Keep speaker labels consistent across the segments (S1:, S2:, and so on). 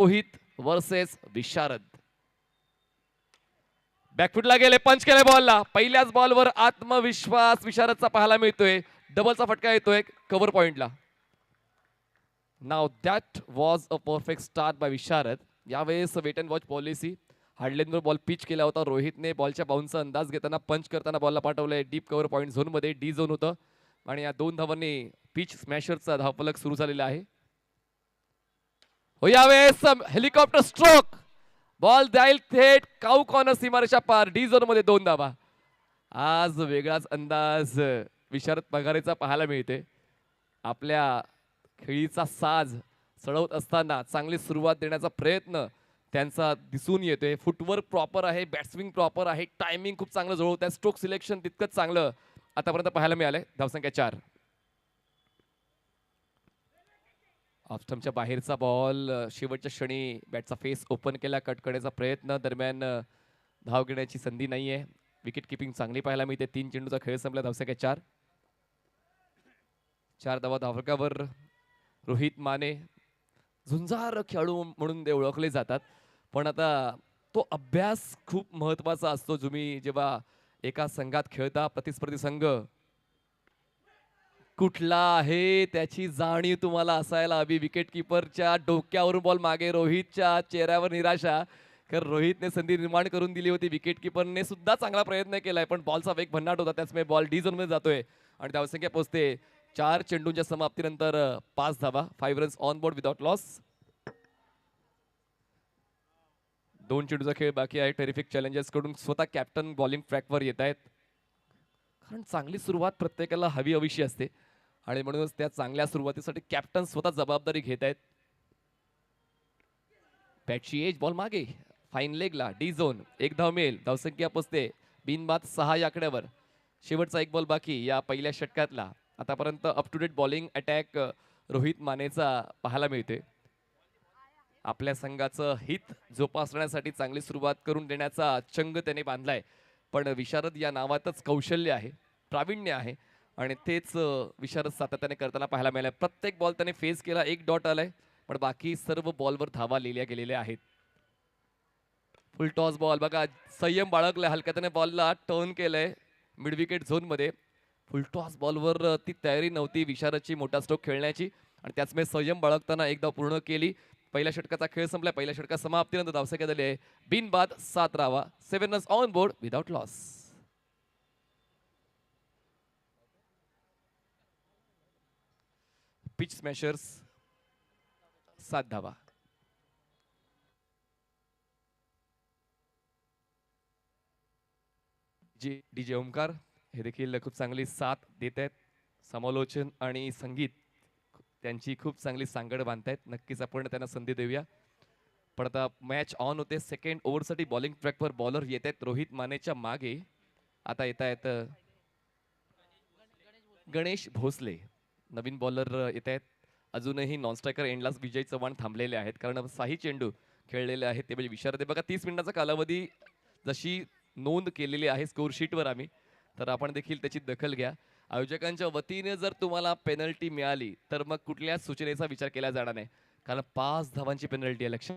S1: Rohit versus विशारद. बॅकफुटला गेले, पंच केले बॉलला. पहिल्याच बॉलवर आत्मविश्वास विशारदचा पाहायला मिळतोय. डबलचा फटका येतोय कव्हर पॉइंटला. नाव that was a perfect start by Visharad. यावेळेस वेट अँड वॉच पॉलिसी. हार्डलेनवर बॉल पिच केला होता. रोहितने बॉलच्या बाउन्सचा अंदाज घेताना पंच करताना बॉलला पाठवलंय डीप कव्हर पॉइंट झोनमध्ये. डी झोन होतं आणि या 2 धावांनी पिच स्मॅशरचा धावफलक सुरू झालेला आहे. हो, यावेळेस हेलिकॉप्टर स्ट्रोक. बॉल जाईल थेट काऊ कॉर्नर सीमारेषा पार. डी झोन मध्ये 2 धावा. आज वेगळाच अंदाज विशारद पगारेचा पाहायला मिळते. आपल्या खेळीचा साज चढवत असताना चांगली सुरुवात देण्याचा प्रयत्न त्यांचा दिसून येतोय. फुटवर्क प्रॉपर आहे, बॅट्सविंग प्रॉपर आहे, टायमिंग खूप चांगलं जुळवत आहे, स्ट्रोक सिलेक्शन तितकंच चांगलं आतापर्यंत पाहायला मिळालंय. धावसंख्या 4. ऑफस्टंपच्या बाहेरचा बॉल. शेवटच्या क्षणी बॅटचा फेस ओपन केला, कटकण्याचा प्रयत्न. दरम्यान धाव घेण्याची संधी नाहीये. विकेट किपिंग चांगली पाहायला मिळते. 3 चेंडूचा खेळ संपला. धावसंख्या 4. 4 धावा धावफलकावर. रोहित माने झुंजार खेळाडू म्हणून ते ओळखले जातात, पण आता तो अभ्यास खूप महत्वाचा असतो. तुम्ही जेव्हा एका संघात खेळता, प्रतिस्पर्धी संघ कुठला आहे त्याची जाणीव तुम्हाला असायला हवी. विकेट किपरच्या डोक्यावरून बॉल मागे. रोहितच्या चेहऱ्यावर निराशा, कारण रोहितने संधी निर्माण करून दिली होती. विकेट किपरने सुद्धा चांगला प्रयत्न केलाय, पण बॉलचा वेग भन्नाट होता. त्याचमुळे बॉल डी झोन मध्ये जातोय आणि धावसंख्या पोहोचते 4 चेंडूंच्या समाप्तीनंतर 5 धावा. 5 runs on board without loss. 2 चेंडूचा खेळ बाकी आहे. टेरिफिक चॅलेंजर्स कडून स्वतः कॅप्टन बॉलिंग ट्रॅकवर येत आहेत, कारण चांगली सुरुवात प्रत्येकाला हवी हवीशी असते आणि म्हणूनच त्या चांगल्या सुरुवातीसाठी कॅप्टन स्वतः जबाबदारी घेत आहेत. बॅटची एज, बॉल मागे, फाईन लेगला. D zone. 1 धाव मिळेल. धावसंख्या पोचते बिनबाद 6 या आकड्यावर. शेवटचा 1 बॉल बाकी या पहिल्या षटकातला. आतापर्यंत up to date bowling attack Rohit मानेचा पाहायला मिळते. आपल्या संघाचं हित जोपासण्यासाठी चांगली सुरुवात करून देण्याचा चंग त्याने बांधलाय, पण विशारद या नावातच कौशल्य आहे, प्रावीण्य आहे आणि तेच विशारद सातत्याने करताना पाहायला मिळालं. प्रत्येक बॉल त्याने फेस केला. 1 डॉट आलाय, पण बाकी सर्व बॉलवर धावा लिहिल्या गेलेल्या आहेत. फुल टॉस बॉल बघा, संयम बाळगलाय. हलक्या त्याने बॉलला टर्न केलंय मिड विकेट झोन मध्ये. फुल टॉस बॉलवर ती तयारी नव्हती विशारदची मोठा स्ट्रोक खेळण्याची आणि त्याचमुळे संयम बाळगताना 1 धाव पूर्ण केली. पहिल्या षटकाचा खेळ संपला. पहिल्या षटका समाप्तीनंतर धावसंख्या झाली आहे बिनबाद 7 धावा. 7 runs on board without loss. Pitch smashers 7 धावा. डीजे ओमकार हे देखील खूप चांगली साथ देत आहेत. समालोचन आणि संगीत त्यांची खूप चांगली सांगड बांधतायत. नक्कीच आपण त्यांना संधी देऊया. पण आता मॅच ऑन होते. सेकंड ओव्हरसाठी बॉलिंग ट्रॅकवर बॉलर येत आहेत रोहित मानेच्या मागे. आता येत आहेत गणेश भोसले, नवीन बॉलर येत आहेत. अजूनही नॉन स्ट्रायकर एंडलाच विजय चव्हाण थांबलेले आहेत, कारण 6 चेंडू खेळलेले आहेत. ते म्हणजे विशारद बघा 30 मिनिटाचा कालावधी जशी नोंद केलेली आहे स्कोर शीटवर आम्ही, तर आपण देखील त्याची दखल घ्या. आयोजकांच्या वतीने जर तुम्हाला पेनल्टी मिळाली तर मग कुठल्याच सूचनेचा विचार केला जाणार नाही, कारण 5 धावांची पेनल्टी आहे. लक्ष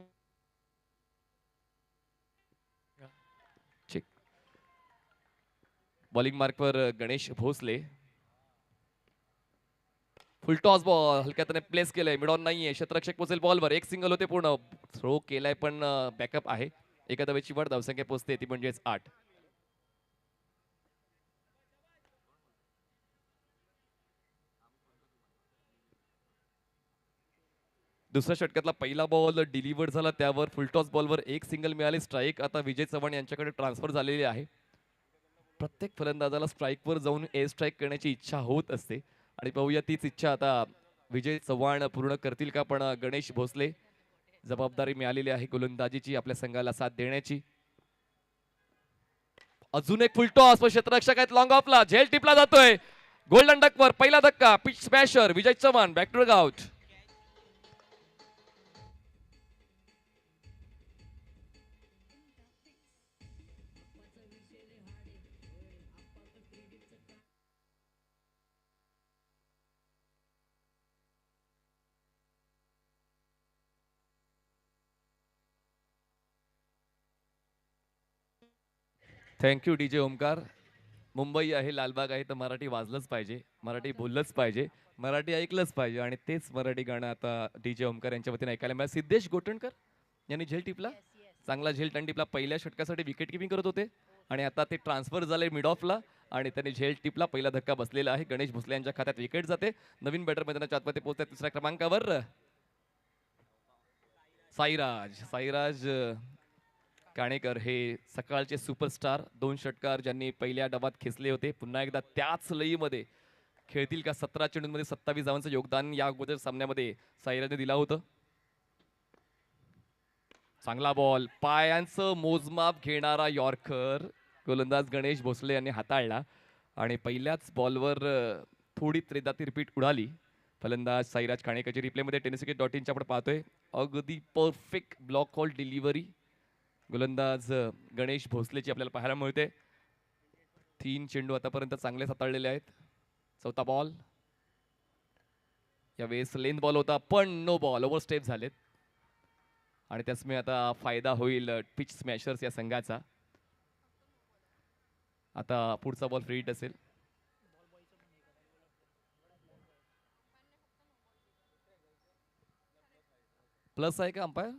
S1: चेक. बॉलिंग मार्कवर Ganesh Bhosale. Full toss ball हलक्या त्याने प्लेस केलंय. मिड ऑन नाहीये. क्षेत्ररक्षक पोहोचेल बॉलवर. 1 सिंगल होते पूर्ण. थ्रो केलाय पण बॅकअप आहे. एका धावेची वर धावसंख्या पोहोचते ती म्हणजेच 8. दुसऱ्या षटकातला पहिला बॉल डिलिव्हर्ड झाला, त्यावर फुलटॉस बॉलवर 1 सिंगल मिळाले. स्ट्राईक आता विजय चव्हाण यांच्याकडे ट्रान्सफर झालेली आहे. प्रत्येक फलंदाजाला स्ट्राईकवर जाऊन ए स्ट्राईक करण्याची इच्छा होत असते आणि पाहूया तीच इच्छा आता विजय चव्हाण पूर्ण करतील का. पण गणेश भोसले जबाबदारी मिळालेली आहे गोलंदाजीची आपल्या संघाला साथ देण्याची. अजून एक फुलटॉस. क्षेत्ररक्षक आहेत लॉंग ऑफला. झेल टिपला जातोय. गोल्डन डकवर पहिला धक्का. Pitch smasher Vijay Chavan back to the hut. Thank you DJ Omkar. Mumbai आहे, लालबाग आहे, तर मराठी वाजलंच पाहिजे, मराठी बोललंच पाहिजे, मराठी ऐकलंच पाहिजे. आणि तेच मराठी गाणं आता डीजे ओमकार यांच्या वतीने ऐकायला मिळालं. सिद्धेश गोटणकर यांनी झेल टिपला, चांगला झेल टर्न टिपला. पहिल्या षटकासाठी विकेट किपिंग करत होते आणि आता ते ट्रान्सफर झाले मिड ऑफला आणि त्यांनी झेल टिपला. पहिला धक्का बसलेला आहे. गणेश भोसले यांच्या खात्यात विकेट जाते. नवीन बॅटर मैदानाच्या आतमध्ये पोहोचतात तिसऱ्या क्रमांकावर साईराज काणेकर. हे सकाळचे सुपरस्टार, 2 षटकार ज्यांनी पहिल्या डबात खेचले होते. पुन्हा एकदा त्याच लईमध्ये खेळतील का? 17 चेंडूंमध्ये 27 धावांचं योगदान या अगोदर सामन्यामध्ये साईराजने दिला होतं. चांगला बॉल, पायांचं मोजमाप घेणारा यॉर्कर गोलंदाज गणेश भोसले यांनी हाताळला आणि पहिल्याच बॉलवर थोडी त्रेदा तिरपीट उडाली. फलंदाज साईराज काणेकरची रिप्लेमध्ये tenniscricket.in आपण पाहतोय. अगदी परफेक्ट ब्लॉक हॉल डिलिव्हरी गोलंदाज गणेश भोसलेची आपल्याला पाहायला मिळते. 3 चेंडू आतापर्यंत चांगले हाताळलेले आहेत. चौथा बॉल, यावेळेस लेंथ बॉल होता पण नो बॉल, ओव्हर स्टेप झालेत आणि त्याचमुळे आता फायदा होईल पिच स्मॅशर्स या संघाचा. आता पुढचा बॉल फ्री हिट असेल. प्लस आहे का अंपायर?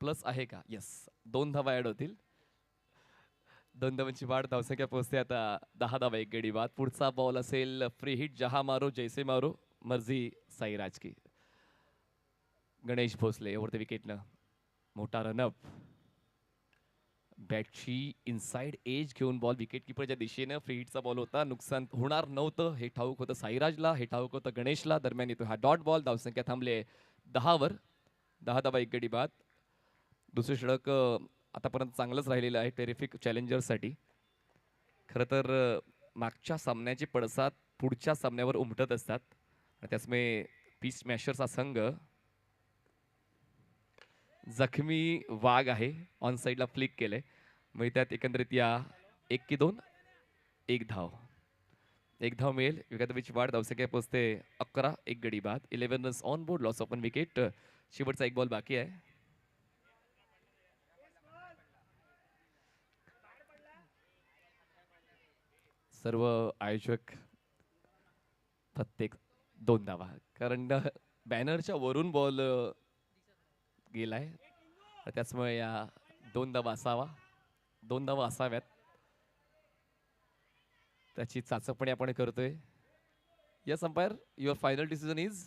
S1: प्लस आहे का? येस, 2 धावा ऍड होतील. 2 धावांची वाढ, धावसंख्या पोहोचते आता 10 धावा, 1 गडी बाद. पुढचा बॉल असेल फ्री हिट. जहा मारो जैसे मारो, मर्जी साईराज की. गणेश भोसले वरती विकेटनं मोठा रनअप. बॅटची इनसाइड एज घेऊन बॉल विकेट किपरच्या दिशेनं. फ्री हिटचा बॉल होता, नुकसान होणार नव्हतं हे ठाऊक होतं साईराजला, हे ठाऊक होतं गणेशला. दरम्यान येतो हा डॉट बॉल. धावसंख्या थांबले 10वर. 10 धावा, 1 गडी बाद. दुसरे षटक आतापर्यंत चांगलंच राहिलेलं आहे टेरिफिक चॅलेंजर्ससाठी. खरं तर मागच्या सामन्याचे पडसाद पुढच्या सामन्यावर उमटत असतात आणि त्याचमुळे पीच स्मॅशर्सचा संघ जखमी वाघ आहे. ऑन साईडला फ्लिक केलंय, मग त्यात एकंदरीत या 1 की 2, 1 धाव. 1 धाव मिळेल. विकेटची वाढ, धावसंख्या पोहोचते 11, 1 गडी बाद. 11 runs on board, loss of 1 wicket. शेवटचा 1 बॉल बाकी आहे. सर्व आयोजक प्रत्येक 2 धावा, कारण बॅनरच्या वरून बॉल गेलाय, त्याचमुळे या 2 धावा असावा, 2 धावा असाव्यात, त्याची चाचपणी आपण करतोय. Yes umpire, your final decision is?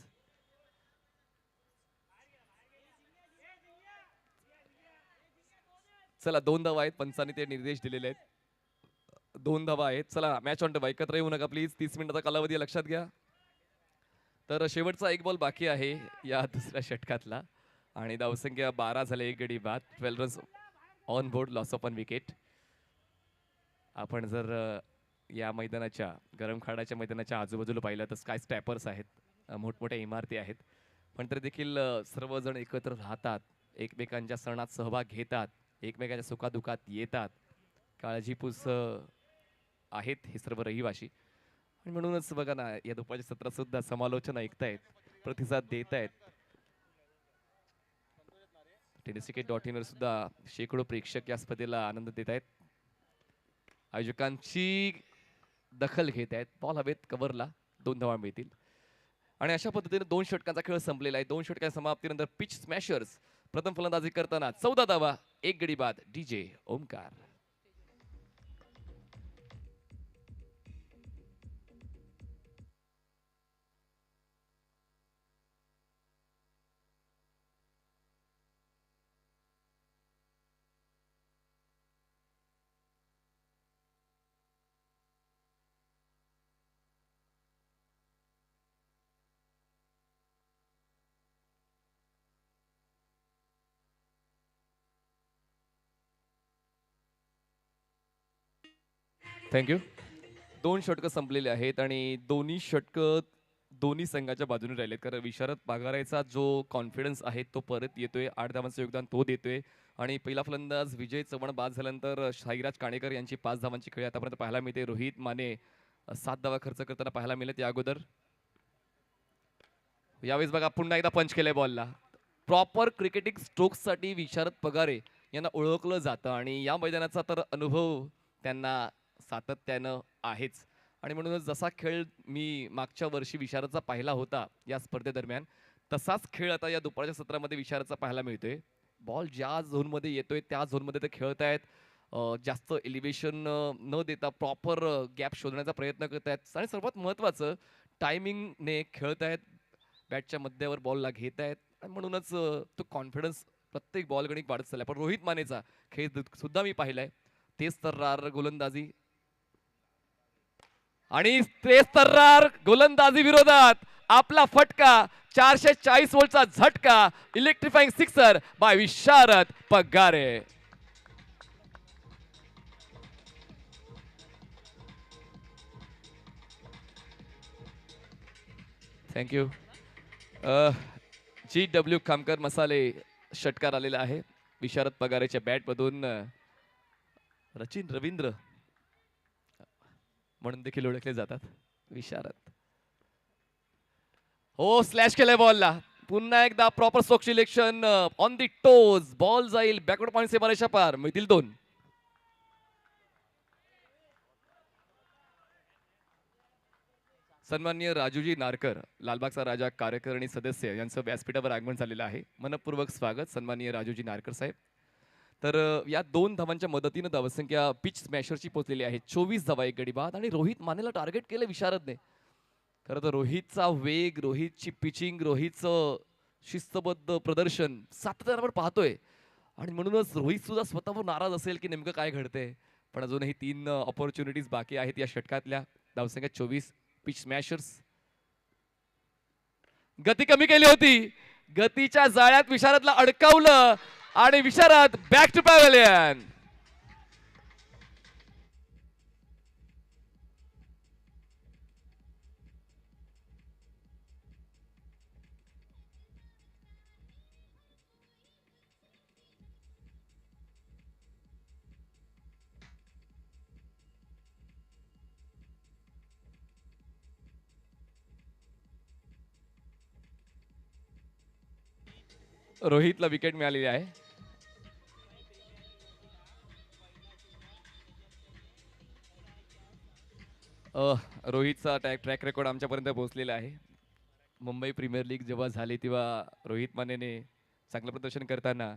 S1: चला 2 धावा आहेत, पंचांनी ते निर्देश दिलेले आहेत. 2 धावा आहेत. चला मॅच ऑन. एकत्र येऊ नका प्लीज. 30 मिनिटाचा कालावधी लक्षात घ्या. तर शेवटचा 1 बॉल बाकी आहे या दुसऱ्या षटकातला आणि धावसंख्या 12 झाले, 1 गडी बाद. 12 runs on board, loss of 1 wicket. आपण जर या मैदानाच्या, गरमखाडाच्या मैदानाच्या आजूबाजूला पाहिलं तर स्काय स्टॅपर्स आहेत, मोठमोठ्या इमारती आहेत, पण तरी देखील सर्वजण एकत्र राहतात, एकमेकांच्या सणात सहभाग घेतात, एकमेकांच्या सुखादुखात येतात, काळजीपूस आहेत हे सर्व रहिवाशी. आणि म्हणूनच बघा ना, या दुपारच्या सत्रात सुद्धा समालोचन ऐकतायत, प्रतिसाद देत आहेत. tenniscricket.in वर सुद्धा शेकडो प्रेक्षक या स्पर्धेला आनंद देत आहेत, आयोजकांची दखल घेत आहेत. बॉल हवेत, कव्हरला 2 धावा मिळतील आणि अशा पद्धतीने 2 षटकांचा खेळ संपलेला आहे. 2 षटकांच्या समाप्तीनंतर पिच स्मॅशर्स प्रथम फलंदाजी करताना 14 धावा, 1 गडी बाद. डीजे ओमकार. थँक्यू. 2 षटकं संपलेले आहेत आणि दोन्ही षटकं दोन्ही संघाच्या बाजूने राहिलेत, कारण विशारद पागारायचा जो कॉन्फिडन्स आहे तो परत येतोय. 8 धावांचं योगदान तो देतोय आणि पहिला फलंदाज विजय चव्हाण बाद झाल्यानंतर साईराज काणेकर यांची 5 धावांची खेळी आतापर्यंत पाहायला मिळते. रोहित माने 7 धावा खर्च करताना पाहायला मिळत. या अगोदर यावेळेस बघा पुन्हा एकदा पंच केलंय बॉलला. प्रॉपर क्रिकेटिंग स्ट्रोक्ससाठी विशारद पगारे यांना ओळखलं जातं आणि या मैदानाचा तर अनुभव त्यांना सातत्यानं आहेच. आणि म्हणूनच जसा खेळ मी मागच्या वर्षी विशारदचा पाहिला होता या स्पर्धेदरम्यान, तसाच खेळ आता या दुपारच्या सत्रामध्ये विशारदचा पाहायला मिळतोय. बॉल ज्या झोनमध्ये येतोय त्या झोनमध्ये ते खेळतायत. जास्त एलिव्हेशन न देता प्रॉपर गॅप शोधण्याचा प्रयत्न करतायत आणि सर्वात महत्त्वाचं टायमिंगने खेळतायत. बॅटच्या मध्यावर बॉलला घेतायत आणि म्हणूनच तो कॉन्फिडन्स प्रत्येक बॉल गणिक वाढत चाललाय. पण रोहित मानेचा खेळ सुद्धा मी पाहिलाय. तेच तर्रार गोलंदाजी आणि तेच तर्रार गोलंदाजी विरोधात आपला फटका 440 वोल्टचा झटका इलेक्ट्रिफाईंग सिक्सर बाय विशारद पगारे. थँक्यू. GW खामकर मसाले षटकार आलेला आहे विशारद पगारेच्या बॅटमधून. रचिन रवींद्र म्हणून देखील ओळखले जातात विशारद. हो, स्लॅश केलाय बॉलला. पुन्हा एकदा proper stroke selection on the toes. Ball जाईल बॅकवर्ड पॉइंट सेपरेशन पार. मिळतील 2. सन्माननीय राजूजी नारकर, लालबागचा राजा कार्यकारिणी सदस्य यांचं व्यासपीठावर आगमन झालेलं आहे. मनपूर्वक स्वागत सन्माननीय राजूजी नारकर साहेब. तर या 2 धावांच्या मदतीनं धावसंख्या पिच स्मॅशरची पोहोचलेली आहे. 24 धावा एक गडी बाद आणि रोहित मानेला टार्गेट केलं विशारदने. खरं तर रोहितचा वेग, रोहितची पिचिंग, रोहितचं शिस्तबद्ध प्रदर्शन सातत्यानं आपण पाहतोय आणि म्हणूनच रोहित सुद्धा स्वतःवर नाराज असेल की नेमकं काय घडतंय. पण अजूनही 3 ऑपॉर्च्युनिटीज बाकी आहेत या षटकातल्या. धावसंख्या 24. Pitch Smashers. गती कमी केली होती. गतीच्या जाळ्यात विशारदला अडकावलं आणि विशारद बॅक टू पॅव्हेलियन. रोहितला विकेट मिळालेली आहे. रोहितचा ट्रॅक रेकॉर्ड आमच्यापर्यंत पोहोचलेला आहे. मुंबई प्रीमियर लीग जेव्हा झाली तेव्हा रोहित मानेने चांगलं प्रदर्शन करताना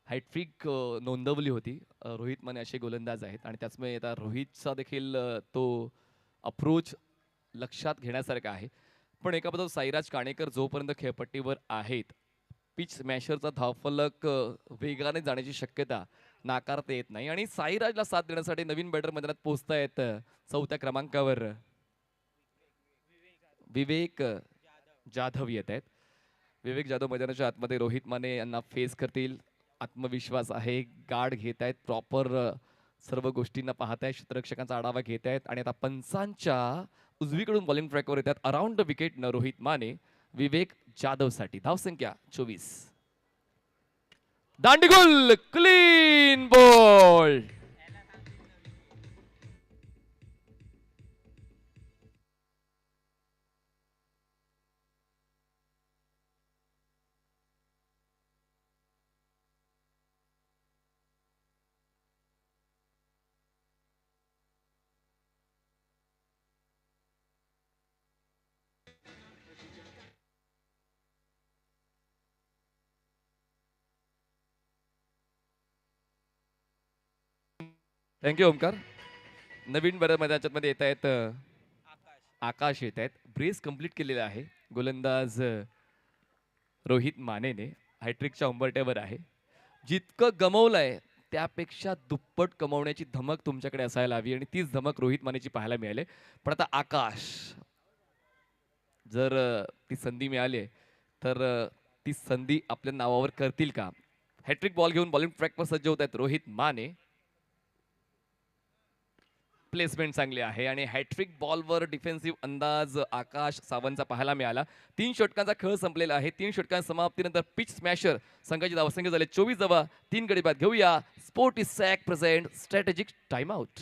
S1: हॅट्रिक नोंदवली होती. रोहित माने असे गोलंदाज आहेत आणि त्याचमुळे आता रोहितचा देखील तो अप्रोच लक्षात घेण्यासारखा आहे. पण एका बाजूला साईराज काणेकर जोपर्यंत खेळपट्टीवर आहेत, पिच स्मॅशरचा धावफलक वेगाने जाण्याची शक्यता नाकारता येत नाही आणि साईराजला साथ देण्यासाठी नवीन बॅटर मैदानात पोहोचतायत 4थ्या क्रमांकावर विवेक जाधव येत आहेत. विवेक जाधव मैदानाच्या आतमध्ये रोहित माने यांना फेस करतील. आत्मविश्वास आहे. गार्ड घेत आहेत. प्रॉपर सर्व गोष्टींना पाहतायत. क्षेत्ररक्षकांचा आढावा घेत आहेत आणि आता पंचांच्या उजवीकडून बॉलिंग ट्रॅकवर येतात. अराउंड द विकेट न रोहित माने विवेक जाधव साठी. धावसंख्या 24. दांडीगुल क्लीन बॉल. थँक्यू ओमकार. नवीन बरं मैदानामध्ये येत आहेत आकाश येत आहेत. ब्रेस कंप्लीट केलेला आहे गोलंदाज रोहित मानेने. हॅट्रिकच्या उंबरट्यावर आहे. जितकं गमवलंय त्यापेक्षा दुप्पट कमवण्याची धमक तुमच्याकडे असायला हवी आणि तीच धमक रोहित मानेची पाहायला मिळाली. पण आता आकाश जर ती संधी मिळाली तर ती संधी आपल्या नावावर करतील का? हॅट्रिक बॉल घेऊन बॉलिंग ट्रॅकवर सज्ज होत आहेत रोहित माने. प्लेसमेंट चांगली आहे आणि हॅट्रिक बॉलवर डिफेन्सिव्ह अंदाज आकाश सावंतचा पाहायला मिळाला. 3 षटकांचा खेळ संपलेला आहे. 3 षटकांच्या समाप्तीनंतर पिच स्मॅशर संघाची धावसंख्या झाली 24 धावा. 3 गडी बाद. घेऊया sport is sack present strategic time out.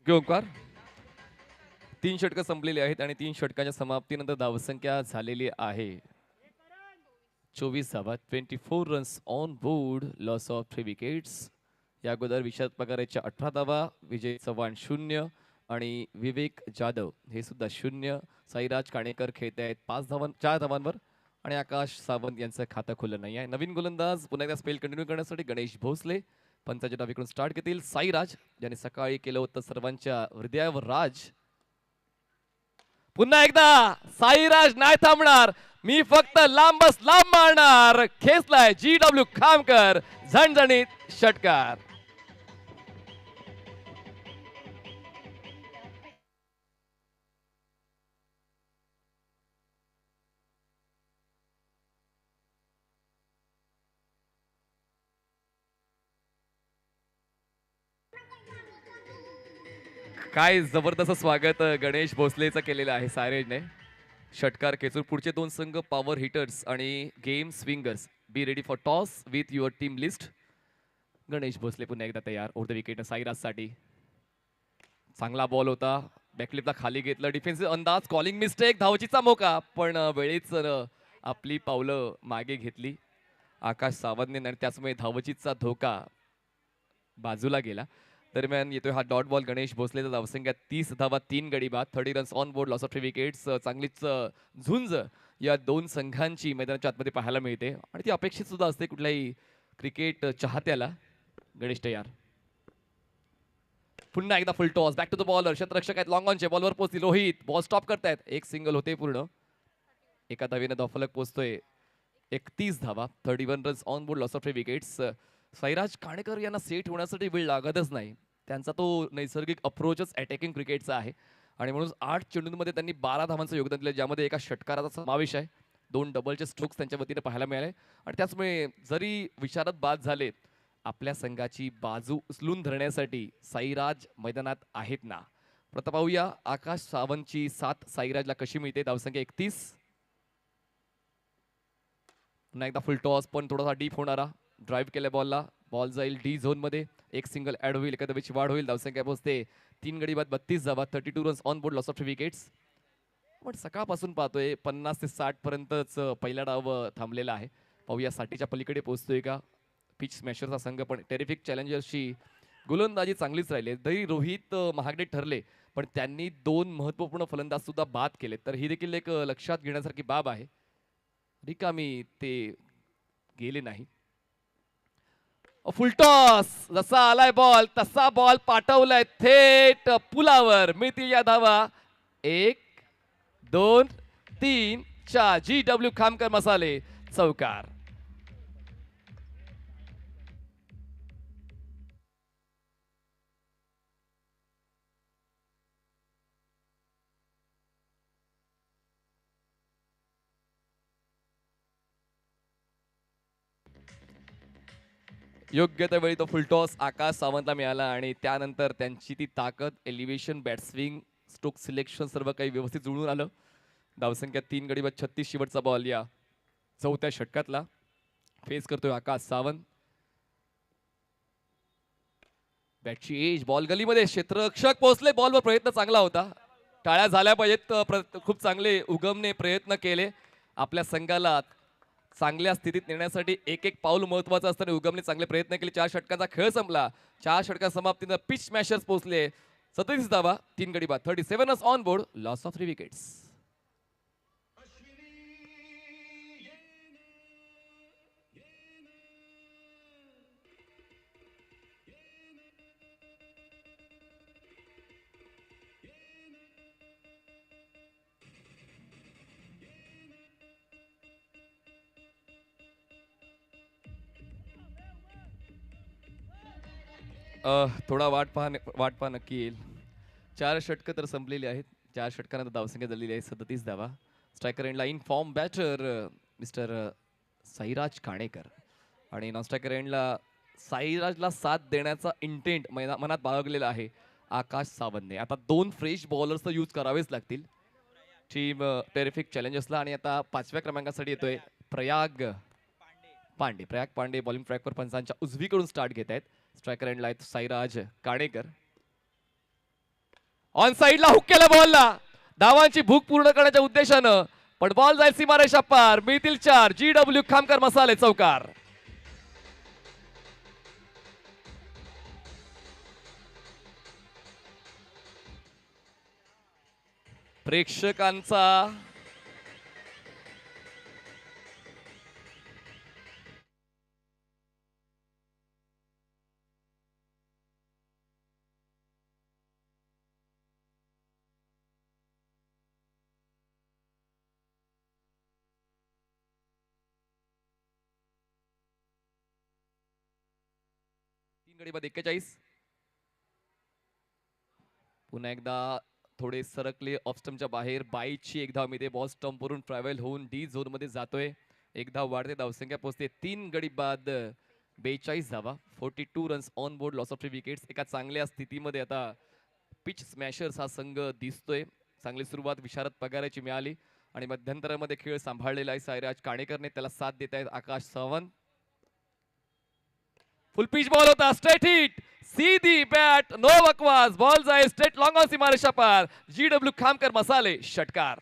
S1: योग्य ओंकार. 3 षटकं संपलेली आहेत आणि 3 षटकांच्या समाप्तीनंतर धावसंख्या झालेली आहे 24 धावा. 24 runs on board, loss of 3 wickets. या अगोदर विशाल पगारेच्या 18 धावा, विजय चव्हाण 0 आणि विवेक जाधव हे सुद्धा 0. साईराज काणेकर खेळत आहेत 4 धावांवर आणि आकाश सावंत यांचं खातं खुलं नाही आहे. नवीन गोलंदाज पुन्हा एकदा स्पेल कंटिन्यू करण्यासाठी गणेश भोसले पंचाच्या डावीकडून स्टार्ट घेतील. साईराज ज्याने सकाळी केलं होतं सर्वांच्या हृदयावर राज. पुन्हा एकदा साईराज नाही थांबणार, मी फक्त लांबच लांब मारणार. खेचलाय GW खामकर, झणझणीत षटकार. काय जबरदस्त स्वागत गणेश भोसलेचं केलेलं आहे सायरेजने. षटकार खेचून पुढचे 2 संघ पॉवर हिटर्स आणि game swingers. Be ready for toss with your team list. Ganesh Bhosale पुन्हा एकदा तयार. ओव्हर द विकेट साईराजसाठी. चांगला बॉल होता, बॅकलिपला खाली घेतलं. डिफेन्सिव्ह अंदाज, कॉलिंग मिस्टेक, धावचीचा मोका, पण वेळीच आपली पावलं मागे घेतली आकाश सावंतने आणि त्याचमुळे धावचीचा धोका बाजूला गेला. दरम्यान येतोय हा डॉट बॉल. गणेश भोसलेचा धावसंख्या 30 धावा, 3 गडी बाद, 30 runs on board, loss of 3 wickets. चांगलीच झुंज या 2 संघांची मैदानाच्या आतमध्ये पाहायला मिळते आणि ती अपेक्षित सुद्धा असते कुठल्याही क्रिकेट चाहत्याला. गणेश तयार. पुन्हा एकदा full toss, back to the bowler. क्षेत्ररक्षक आहेत, लॉंग ऑनचे, बॉलवर पोहोचतील रोहित. बॉल स्टॉप करतायत. एक सिंगल होते पूर्ण. एका धावेने धावफलक पोहोचतोय 31 धावा, 31 runs on board, loss of 3 wickets. Sairaj Kanekar यांना सेट होण्यासाठी वेळ लागतच नाही. त्यांचा तो नैसर्गिक अप्रोचच अटॅकिंग क्रिकेटचा आहे आणि म्हणून 8 चेंडूंमध्ये त्यांनी 12 धावांचं योगदान दिलं, ज्यामध्ये एका षटकाराचा समावेश आहे. 2 डबलचे स्ट्रोक्स त्यांच्या वतीने पाहायला मिळाले आणि त्याचमुळे जरी विशारद बाद झाले, आपल्या संघाची बाजू उचलून धरण्यासाठी साईराज मैदानात आहेत ना. प्रथम पाहूया आकाश सावंतची साथ साईराजला कशी मिळते. धावसंख्या 31. पुन्हा एकदा फुल टॉस, पण थोडासा डीप होणारा. ड्राईव्ह केल्या बॉलला, बॉल जाईल डी झोन मध्ये. एक सिंगल ऍड होईल, एका धावेची वाढ होईल. धावसंख्या पोहोचते 3 गडी बाद, 32 धावा, 32 runs on board, loss of 3 wickets. पण सकाळपासून पाहतोय 50 ते 60 पर्यंतच पहिला डाव थांबलेला आहे. पाहूया 60च्या पलीकडे पोहोचतोय का. पिच स्मॅशरचा संघ पण टेरिफिक चॅलेंजर्सची गोलंदाजी चांगलीच राहिली. जरी रोहित महागडे ठरले, पण त्यांनी 2 महत्वपूर्ण फलंदाज सुद्धा बाद केले, तर ही देखील एक लक्षात घेण्यासारखी बाब आहे. रिकामी ते गेले नाही. फुलटॉस, जसा आलाय बॉल तसा बॉल पाठवलाय थेट पुलावर. मिळतील या धावा 1 2 3 4. GW खामकर मसाले चौकार. योग्य त्या वेळी तो फुलटॉस आकाश सावंतला मिळाला आणि त्यानंतर त्यांची ती ताकद, elevation, bat swing, stroke selection सर्व काही व्यवस्थित जुळून आलं. धावसंख्या 3 गडी बाद, 36. शेवटचा बॉल या 4थ्या षटकातला. फेस करतोय आकाश सावंत. बॅटची एज, बॉल गलीमध्ये, क्षेत्ररक्षक पोहोचले. बॉलवर प्रयत्न चांगला होता, टाळ्या झाल्या पाहिजेत. खूप चांगले उगमने प्रयत्न केले. आपल्या संघाला चांगल्या स्थितीत नेण्यासाठी एक एक पाऊल महत्वाचं असताना उगमने चांगले प्रयत्न केले. 4 षटकांचा खेळ संपला. 4 षटका समाप्तीनं पिच स्मॅशर्स पोहोचले. 37 धावा, 3 गडी बाद, 37 runs on board, loss of 3 wickets. थोडा वाट पहा नक्की येईल. 4 षटकं तर संपलेली आहेत. 4 षटकानंतर धावसंख्या झालेली आहे 37 धावा. स्ट्रायकर एंडला in form batter mister Sairaj Kanekar आणि नॉन स्ट्रायकर एंडला साईराजला साथ देण्याचा इंटेंट मनात बाळगलेला आहे आकाश सावंतने. आता 2 फ्रेश बॉलर्स तर यूज करावेच लागतील टीम टेरिफिक चॅलेंजर्सला. आणि आता 5व्या क्रमांकासाठी येतोय प्रयाग पांडे बॉलिंग ट्रॅकवर पंचांच्या उजवीकडून स्टार्ट घेत आहेत. स्ट्रायकर एंडला आहेत साईराज काणेकर. ऑन साइडला हुक केला बॉलला, धावांची भूक पूर्ण करण्याच्या उद्देशानं, पण बॉल जाईल सीमारेषा पार. मिळतील 4. GW खामकर मसाले चौकार. प्रेक्षकांचा गडी बाद 41. पुन्हा एकदा थोडे सरकले ऑफ स्टंपच्या बाहेर. बाईची एक धाव मिळते. बॉल स्टंपवरून ट्रॅव्हल होऊन डी झोन मध्ये जातोय. एक धाव वाढते, धावसंख्या पोहोचते 3 गडी बाद 42 धावा. 42 runs on board, loss of 3 wickets. एका चांगल्या स्थितीमध्ये आता पिच स्मॅशर्स हा संघ दिसतोय. चांगली सुरुवात विशारद पगाराची मिळाली आणि मध्यंतरामध्ये खेळ सांभाळलेला आहे साईराज काणेकरने. त्याला साथ देत आहेत आकाश सावंत. फुल पिच बॉल होता, स्ट्रेट हिट, सीधी बॅट, नो बकवास. बॉल जाए स्ट्रेट लॉंग ऑन सीमारेषा पार. GW खामकर मसाले षटकार.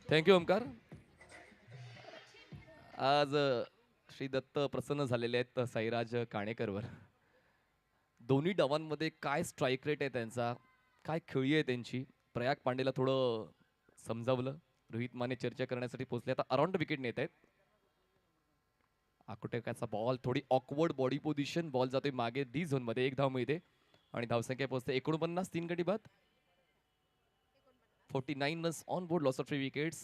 S1: थँक्यू ओमकार. आज श्री दत्त प्रसन्न झालेले आहेत साईराज काणेकरवर. दोन्ही डावांमध्ये काय स्ट्राईक रेट आहे त्यांचा, काय खेळी आहे त्यांची. प्रयाग पांडेला थोडं समजावलं. रोहित माने चर्चा करण्यासाठी पोहोचले. आता अराउंड विकेट नेत आहेत. आकुटेकाचा बॉल, थोडी ऑकवर्ड बॉडी पोझिशन. बॉल जातोय मागे डी झोन मध्ये. एक धाव मिळते आणि धावसंख्या पोहोचते 49. 3 गडी बाद 49 runs on board, loss of 3 wickets.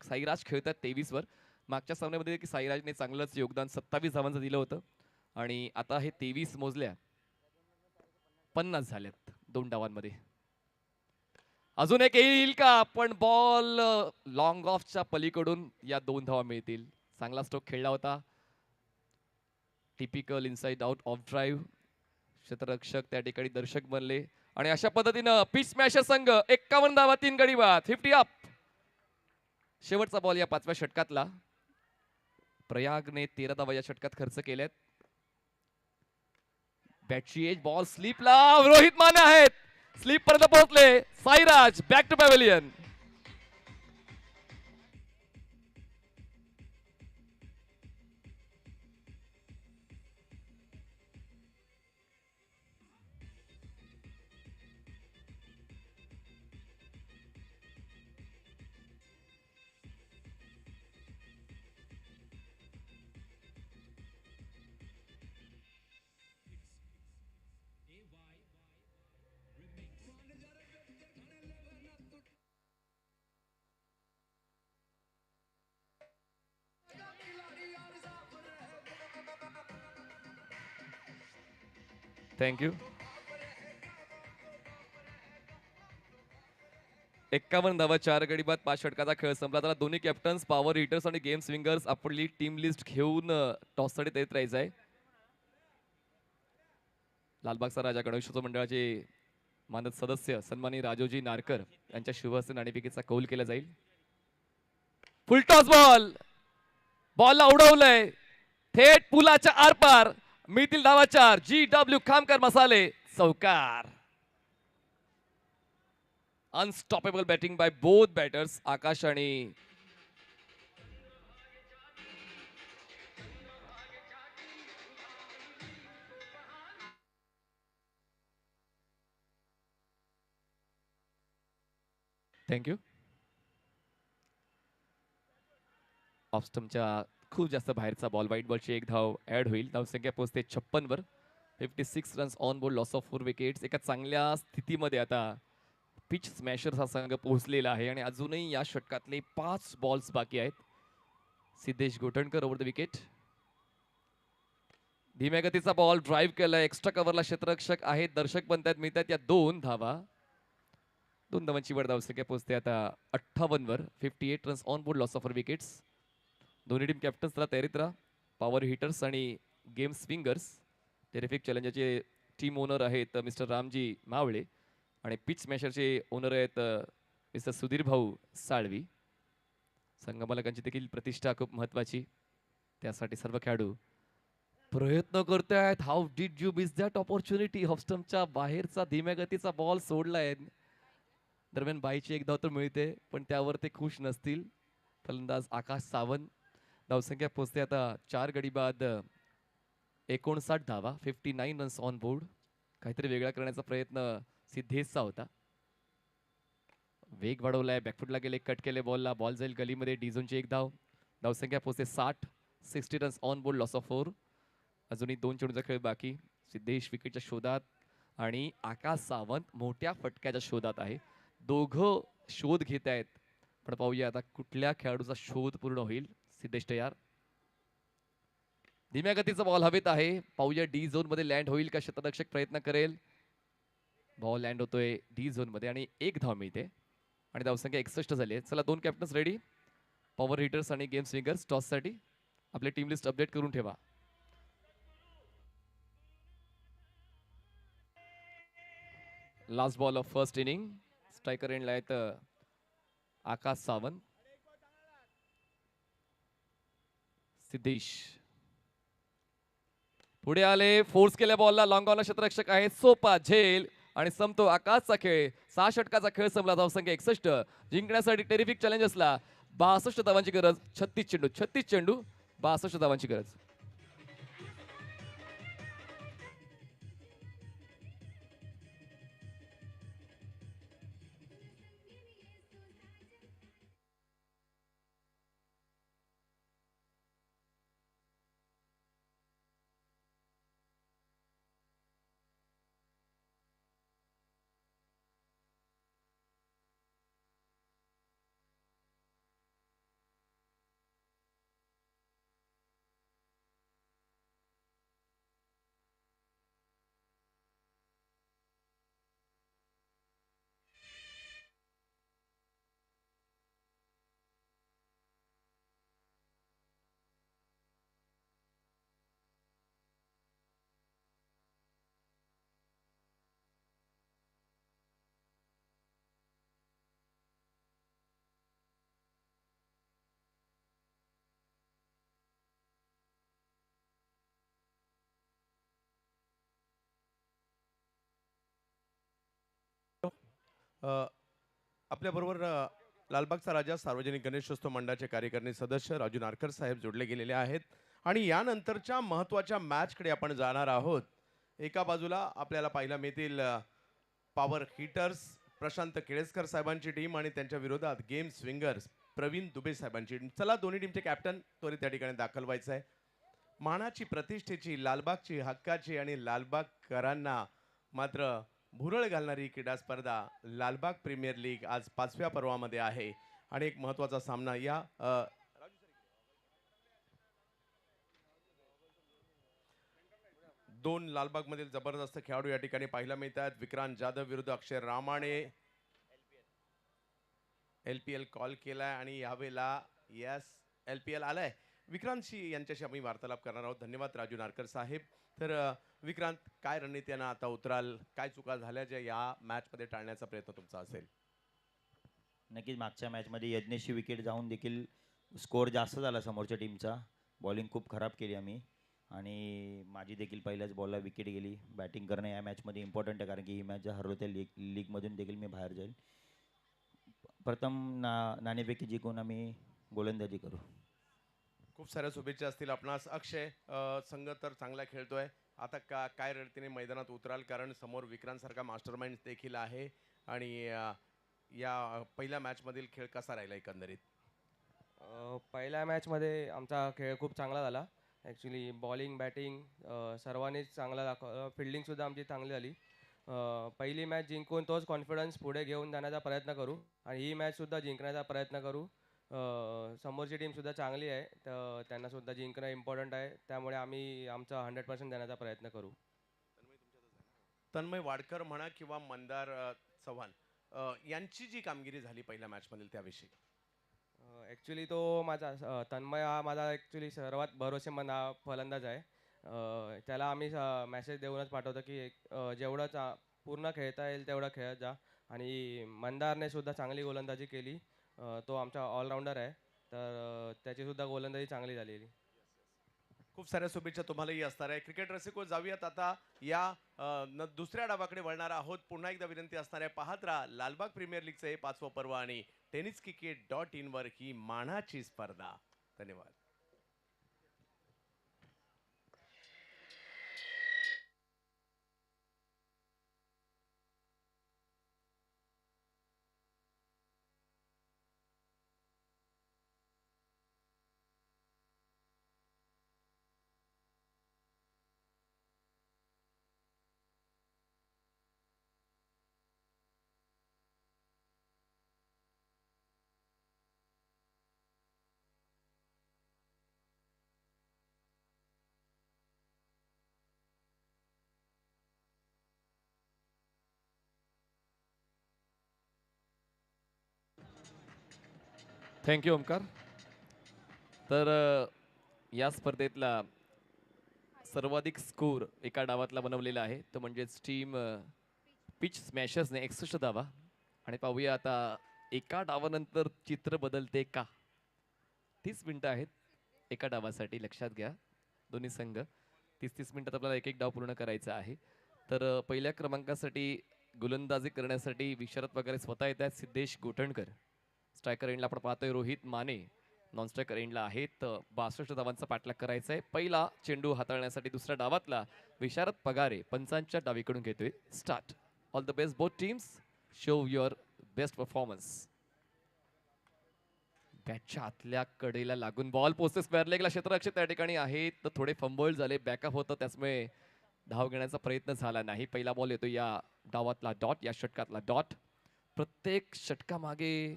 S1: Sairaj खेळतात 23 वर. मागच्या सामन्यामध्ये की साईराजने चांगलंच योगदान 27 धावांचं दिलं होतं आणि आता हे 23 मोजल्या 50 झाल्यात 2 डावांमध्ये. अजून एक येईल का, पण बॉल लॉंग ऑफच्या पलीकडून या 2 धावा मिळतील. चांगला स्ट्रोक खेळला होता. Typical inside out off drive. क्षेत्ररक्षक त्या ठिकाणी दर्शक बनले आणि अशा पद्धतीनं पिच स्मॅशर संघ 51 धावा 3 गडी बाद 50 अप. शेवटचा बॉल या 5व्या षटकातला. प्रयागने 13 धावा या षटकात खर्च केल्यात. बॅटची एज, बॉल स्लीपला. रोहित माने आहेत, स्लीप पर्यंत पोहोचले. Sairaj back to pavilion. Thank you. 51 धावा 4 गडी बाद 5 षटकाचा खेळ संपला. त्याला दोन्ही कॅप्टन्स, पॉवर हिटर्स आणि गेम स्विंगर्स आपली टीम लिस्ट घेऊन टॉससाठी देत राहायचं आहे. लालबागचा राजा गणेशोत्सव मंडळाचे मानद सदस्य सन्मानी राजोजी नारकर यांच्या शुभ हस्ते नाणेफेकीचा कौल केला जाईल. फुल टॉस बॉल, बॉलला उडवलंय थेट पुलाच्या आरपार. मिळतील धावा 4. GW खामकर मसाले चौकार. Unstoppable batting by both batters Akash आणि थँक्यू. ऑफस्टमच्या खूप जास्त बाहेरचा बॉल, व्हाईट बॉलची एक धाव ऍड होईल. धावसंख्या पोहोचते 56 वर. 56 runs on board, loss of 4 wickets. एका चांगल्या स्थितीमध्ये आता पिच स्मॅशर्स हा संघ पोहोचलेला आहे आणि अजूनही या षटकातले 5 बॉल्स बाकी आहेत. Siddhesh Gothankar over the wicket. धीम्या गतीचा बॉल ड्राईव्ह केलाय, एक्स्ट्रा कव्हरला क्षेत्ररक्षक आहेत, दर्शक बनतायत, मिळतात या 2 धावा. 2 धावांची वर धावसंख्या पोहोचते आता 58 वर. 58 runs on board, loss of 4 wickets. दोन्ही टीम कॅप्टन्स त्याला तयारीत राहा. पॉवर हिटर्स आणि गेम स्विंगर्स. टेरिफिक चॅलेंजरचे टीम ओनर आहेत मिस्टर रामजी मावळे आणि पिच स्मॅशरचे ओनर आहेत मिस्टर सुधीर भाऊ साळवी. संघमालकांची देखील प्रतिष्ठा खूप महत्वाची, त्यासाठी सर्व खेळाडू प्रयत्न करतायत. How did you miss that opportunity? ऑफस्टमच्या बाहेरचा धीम्या गतीचा बॉल सोडलाय. दरम्यान बाईची एक धाव तर मिळते, पण त्यावर ते खुश नसतील. फलंदाज आकाश सावंत. धावसंख्या पोहोचते आता 4 गडी बाद 59 धावा. 59 रन्स ऑन बोर्ड. काहीतरी वेगळा करण्याचा प्रयत्न सिद्धेशचा होता. वेग वाढवलाय, बॅकफुटला गेले, कट केले बॉलला, बॉल जाईल गलीमध्ये. डी झोनची एक धाव. धावसंख्या पोहोचते 60. 60 runs on board, loss of 4. अजूनही 2 चेंडूचा खेळ बाकी. सिद्धेश विकेटच्या शोधात आणि आकाश सावंत मोठ्या फटक्याच्या शोधात आहे. दोघं शोध घेत आहेत, पण पाहूया आता कुठल्या खेळाडूचा शोध पूर्ण होईल. सिद्धेश तयार. धीम्या गतीचा बॉल हवेत आहे. पाहूया डी झोन मध्ये लँड होईल का? क्षेत्ररक्षक प्रयत्न करेल. बॉल लँड होतोय डी झोन मध्ये आणि एक धाव मिळते आणि धावसंख्या 61 झाली आहे. चला 2 कॅप्टन्स रेडी. पॉवर हिटर्स आणि गेम स्विंगर्स टॉस साठी आपली टीम लिस्ट अपडेट करून ठेवा. Last ball of first inning. Striker एंडला आहेत आकाश सावंत. सिद्धेश पुढे आले, फोर्स केल्या बॉलला. लॉंग ऑनला क्षेत्ररक्षक आहेत, सोपा झेल आणि संपतो आकाशचा खेळ. 6 षटकाचा खेळ संपला. धावसंख्या 61. जिंकण्यासाठी टेरिफिक चॅलेंजर्सला 62 धावांची गरज. 36 चेंडू 62 धावांची गरज.
S2: आपल्याबरोबर लालबागचा राजा सार्वजनिक गणेशोत्सव मंडळाचे कार्यकारिणी सदस्य राजू नारकर साहेब जोडले गेलेले आहेत आणि यानंतरच्या महत्त्वाच्या मॅचकडे आपण जाणार आहोत. एका बाजूला आपल्याला पाहायला मिळतील पॉवर हिटर्स प्रशांत केळेसकर साहेबांची टीम आणि त्यांच्या विरोधात गेम स्विंगर्स प्रवीण दुबे साहेबांची टीम. चला दोन्ही टीमचे कॅप्टन त्वरित त्या ठिकाणी दाखल व्हायचं आहे. मानाची, प्रतिष्ठेची, लालबागची, हक्काची आणि लालबागकरांना मात्र भुरळ घालणारी क्रीडा स्पर्धा लालबाग प्रीमियर लीग आज 5व्या पर्वामध्ये आहे आणि एक महत्त्वाचा सामना या दोन लालबाग मधील जबरदस्त खेळाडू या ठिकाणी पाहायला मिळतात. विक्रांत जाधव विरुद्ध अक्षय रामाणे. LPL कॉल केलाय आणि यावेळेला यस LPL आलाय. विक्रांतशी यांच्याशी आम्ही वार्तालाप करणार आहोत. धन्यवाद राजू नारकर साहेब. तर विक्रांत, काय रणनीतीनं आता उतराल? काय चुका झाल्या ज्या या मॅचमध्ये टाळण्याचा प्रयत्न तुमचा असेल?
S3: नक्कीच मागच्या मॅचमध्ये यज्ञेशची विकेट जाऊन देखील स्कोअर जास्त झाला समोरच्या टीमचा. बॉलिंग खूप खराब केली आम्ही आणि माझी देखील पहिल्याच बॉलला विकेट गेली. बॅटिंग करणं या मॅचमध्ये इम्पॉर्टंट आहे, कारण की ही मॅच जर हरलो तर लीगमधून देखील मी बाहेर जाईल. प्रथम नाणेफेकी जिंकून आम्ही गोलंदाजी करू.
S2: खूप साऱ्या शुभेच्छा असतील आपणास. अक्षय, संघ तर चांगला खेळतोय. आता काय रणनीतीने मैदानात उतराल? कारण समोर विक्रांत सारखा मास्टरमाइंड देखील आहे आणि या पहिल्या मॅचमधील खेळ कसा राहिला एकंदरीत?
S4: पहिल्या मॅचमध्ये आमचा खेळ खूप चांगला झाला. ॲक्च्युली बॉलिंग बॅटिंग सर्वांनीच चांगला दाखवलं. फिल्डिंगसुद्धा आमची चांगली झाली. पहिली मॅच जिंकून तोच कॉन्फिडन्स पुढे घेऊन जाण्याचा प्रयत्न करू आणि ही मॅचसुद्धा जिंकण्याचा प्रयत्न करू. समोरची टीमसुद्धा चांगली आहे, तर त्यांनासुद्धा जिंकणं इम्पॉर्टंट आहे. त्यामुळे आम्ही आमचा 100% देण्याचा प्रयत्न करू.
S2: तन्मय वाडकर म्हणा किंवा मंदार चव्हाण यांची जी कामगिरी झाली पहिल्या मॅचमधील त्याविषयी.
S4: ॲक्च्युली तो माझा तन्मय हा माझा ॲक्च्युली सर्वात भरोसेमंद हा फलंदाज आहे. त्याला आम्ही मेसेज देऊनच पाठवतो की जेवढं पूर्ण खेळता येईल तेवढं खेळत जा. आणि मंदारने सुद्धा चांगली गोलंदाजी केली. तो आमचा ऑलराऊंडर आहे, तर त्याचीसुद्धा गोलंदाजी चांगली झालेली.
S2: खूप साऱ्या शुभेच्छा तुम्हालाही असणार आहे. क्रिकेट रसिको, जाऊयात आता या दुसऱ्या डावाकडे वळणार आहोत. पुन्हा एकदा विनंती असणार आहे, पाहत राहा लालबाग प्रीमियर लीगचं हे 5वं पर्व आणि tenniscricket.in वर ही मानाची स्पर्धा. धन्यवाद.
S1: थँक्यू ओमकार. तर या स्पर्धेतला सर्वाधिक स्कोर एका डावातला बनवलेला आहे तो म्हणजेच टीम पिच स्मॅशर्सने 61 धावा. आणि पाहूया आता एका डावानंतर चित्र बदलते का. 30 मिनिटं आहेत एका डावासाठी, लक्षात घ्या दोन्ही संघ. 30 मिनिटात आपल्याला एक एक डाव पूर्ण करायचा आहे. तर पहिल्या क्रमांकासाठी गोलंदाजी करण्यासाठी विशारद वगैरे स्वतः येत आहेत. सिद्धेश गोठणकर. स्ट्रायकर एंडला आपण पाहतोय रोहित माने. नॉन स्ट्रायकर एंडला आहेत 62 धावांचा पाठलाग करायचा आहे. पहिला चेंडू हाताळण्यासाठी दुसऱ्या डावातला विशारद पगारे पंचांच्या डावीकडून घेतोय start. All the best both teams. Show your best performance. बॅटच्या आतल्या कडेला लागून बॉल पोहोचते स्क्वेअर लेगला. क्षेत्ररक्षक त्या ठिकाणी आहेत, तर थोडे फंबल झाले. बॅकअप होतं, त्यामुळे धाव घेण्याचा प्रयत्न झाला नाही. पहिला बॉल येतो या डावातला डॉट, या षटकातला डॉट. प्रत्येक षटकामागे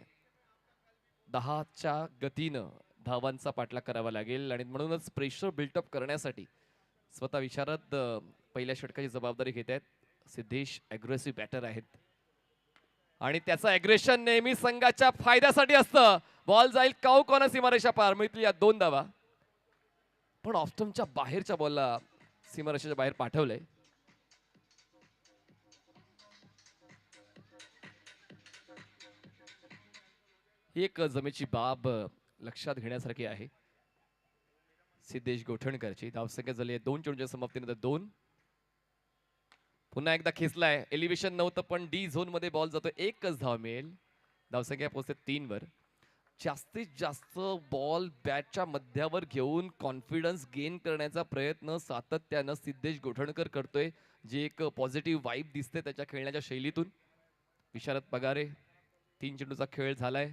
S1: 10च्या गतीनं धावांचा पाठलाग करावा लागेल आणि म्हणूनच प्रेशर बिल्टअप करण्यासाठी स्वतः विशारद पहिल्या षटकाची जबाबदारी घेत आहेत. सिद्धेश अग्रेसिव्ह बॅटर आहेत आणि त्याचं अग्रेशन नेहमी संघाच्या फायद्यासाठी असतं. बॉल जाईल काऊ कॉर्नर, सीमारेषा पार. मिळतील या 2 धावा, पण ऑफ्टमच्या बाहेरच्या बॉलला सीमारेषेच्या बाहेर पाठवलंय. ही एक जमेची बाब लक्षात घेण्यासारखी आहे. सिद्धेश गोठणकरची धावसंख्या झाली आहे 2 चेंडूच्या समाप्तीनंतर 2. पुन्हा एकदा खेचलाय. एलिव्हेशन नव्हतं, पण डी झोन मध्ये बॉल जातो. एकच धाव मिळेल. धावसंख्या पोहोचते 3 वर. जास्तीत जास्त बॉल बॅटच्या मध्यावर घेऊन कॉन्फिडन्स गेन करण्याचा प्रयत्न सातत्यानं सिद्धेश गोठणकर करतोय, जी एक पॉझिटिव्ह वाईब दिसते त्याच्या खेळण्याच्या शैलीतून. विशारद पगारे. 3 चेंडूचा खेळ झालाय.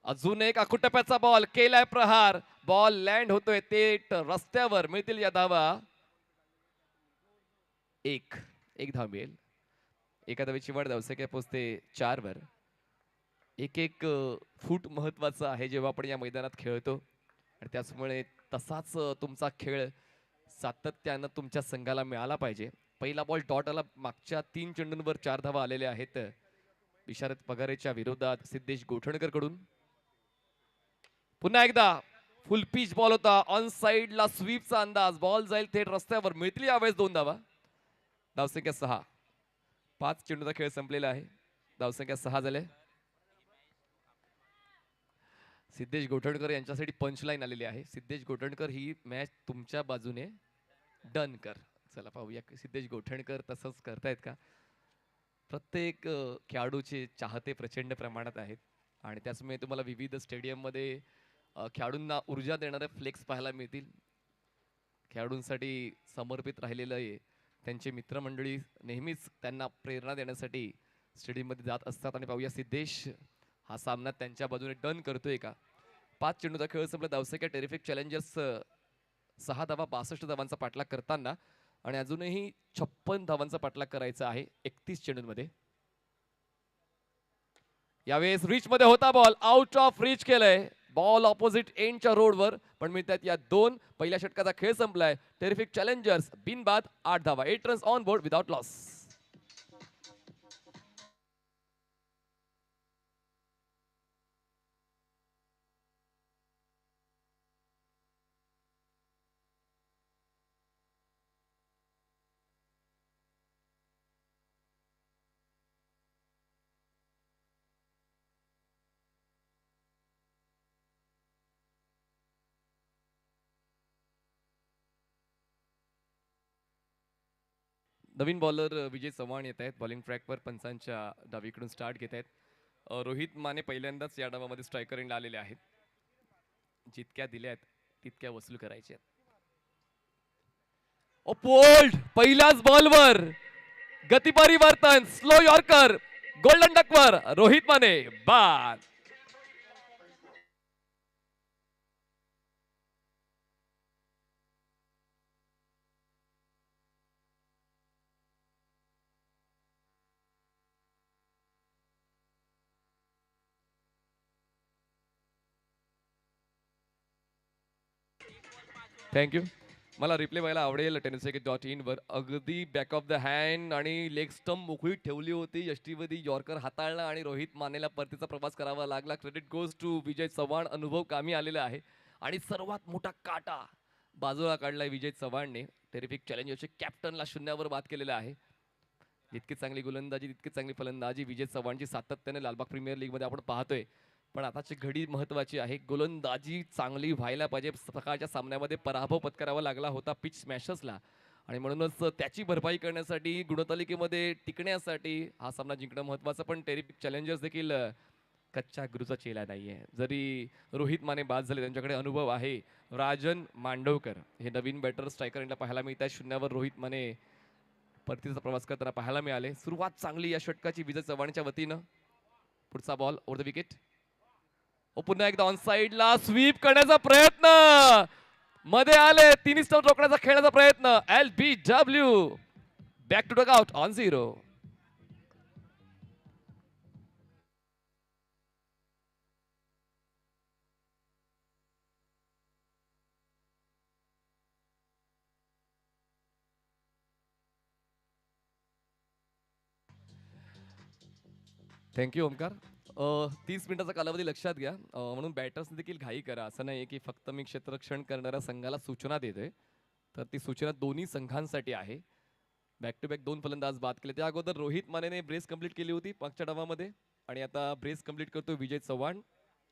S1: अजून एक आकुटप्याचा बॉल केलाय प्रहार. बॉल लँड होतोय थेट रस्त्यावर. मिळतील या धावा. एक धाव मिळेल. एका धावेची वाढ. धावसंख्या पोहोचते 4 वर. एक फूट महत्वाचं आहे जेव्हा आपण या मैदानात खेळतो आणि त्याचमुळे तसाच तुमचा खेळ सातत्यानं तुमच्या संघाला मिळाला पाहिजे. पहिला बॉल डॉट आला. मागच्या 3 चेंडूंवर 4 धावा आलेल्या आहेत विशारद पगारेच्या विरोधात सिद्धेश गोठणकर कडून. पुन्हा एकदा फुल पिच बॉल होता. ऑन साइडला स्वीपचा अंदाज. बॉल जाईल थेट रस्त्यावर. मिळतील यावेळेस 2 धावा. धावसंख्या 6. 5 चेंडूचा खेळ संपलेला आहे. धावसंख्या 6 झाले. सिद्धेश गोठणकर यांच्यासाठी पंचलाईन आलेली आहे. सिद्धेश गोठणकर, ही मॅच तुमच्या बाजूने डन कर. चला पाहूया सिद्धेश गोठणकर तसंच करतायत का. प्रत्येक खेळाडूचे चाहते प्रचंड प्रमाणात आहेत आणि त्याचमुळे तुम्हाला विविध स्टेडियम मध्ये खेळाडूंना ऊर्जा देणारे फ्लेक्स पाहायला मिळतील. खेळाडूंसाठी समर्पित राहिलेलं आहे. त्यांचे मित्रमंडळी नेहमीच त्यांना प्रेरणा देण्यासाठी स्टेडियम मध्ये जात असतात. आणि पाहूया सिद्धेश हा सामना त्यांच्या बाजूने डन करतोय का. 5 चेंडूचा खेळ संपला. धावसंख्या टेरिफिक चॅलेंजर्स 6 धावा 62 धावांचा पाठलाग करताना आणि अजूनही 56 धावांचा पाठलाग करायचा आहे 31 चेंडूंमध्ये. यावेळेस रीच मध्ये होता बॉल, आउट ऑफ रीच केलंय. बॉल ऑपोजिट एंडच्या रोडवर, पण मिळतात या दोन. पहिल्या षटकाचा खेळ संपलाय. टेरिफिक चॅलेंजर्स बिनबाद 8 धावा, 8 runs on board without loss. नवीन बॉलर विजय चव्हाण येत आहेत बॉलिंग ट्रॅकवर. पंचांच्या डावीकडून स्टार्ट घेत आहेत. रोहित माने पहिल्यांदाच या डावामध्ये स्ट्रायकर एंडला आलेले आहेत. जितक्या दिल्यात तितक्या वसूल करायच्या. पोल्ड पहिल्याच बॉलवर गती परिवर्तन, स्लो यॉर्कर, गोल्डन डकवर रोहित माने बाद. थँक्यू. मला रिप्ले व्हायला आवडेल tenniswicket.in वर. अगदी बॅक ऑफ द हँड आणि लेग स्टंप मोकळी ठेवली होती. यष्टीवधी यॉर्कर हाताळला आणि रोहित मानेला परतीचा प्रवास करावा लागला. Credit goes to Vijay Chavan. अनुभव कामी आलेला आहे आणि सर्वात मोठा काटा बाजूला काढलाय विजय चव्हाणने. टेरिफिक चॅलेंजरचे कॅप्टनला शून्यावर बाद केलेला आहे. जितकी चांगली गोलंदाजी तितकी चांगली फलंदाजी विजय चव्हाणची सातत्याने लालबाग प्रीमियर लीग मध्ये आपण पाहतोय. पण आताची घडी महत्वाची आहे. गोलंदाजी चांगली व्हायला पाहिजे. सकाळच्या सामन्यामध्ये पराभव पत्करावा लागला होता पिच स्मॅशर्सला आणि म्हणूनच त्याची भरपाई करण्यासाठी, गुणतालिकेमध्ये टिकण्यासाठी हा सामना जिंकणं महत्वाचं. पण टेरिफिक चॅलेंजर्स देखील कच्च्या गुरुचा चेला नाहीये. जरी रोहित माने बाद झाले, त्यांच्याकडे अनुभव आहे. राजन मांडवकर हे नवीन बॅटर स्ट्रायकर यांना पाहायला मिळत आहे. शून्यावर रोहित माने परतीचा प्रवास करताना पाहायला मिळाले. सुरुवात चांगली या षटकाची विजय चव्हाणच्या वतीनं. पुढचा बॉल ओव्हर द विकेट. पुन्हा एकदा ऑन साइडला स्वीप करण्याचा प्रयत्न, मध्ये आले. तिन्ही स्टंप रोखण्याचा खेळण्याचा प्रयत्न. LBW back to dugout on 0. Thank you Omkar. 30 मिनिटाचा कालावधी लक्षात घ्या. म्हणून बॅटर्स देखील घाई करा. असं नाही की फक्त मी क्षेत्ररक्षण करणाऱ्या संघाला सूचना देतोय, तर ती सूचना दोन्ही संघांसाठी आहे. बॅक टू बॅक 2 फलंदाज बाद केले. त्या अगोदर रोहित मानेने ब्रेस कंप्लीट केली होती मागच्या डावामध्ये आणि आता ब्रेस कंप्लीट करतो विजय चव्हाण.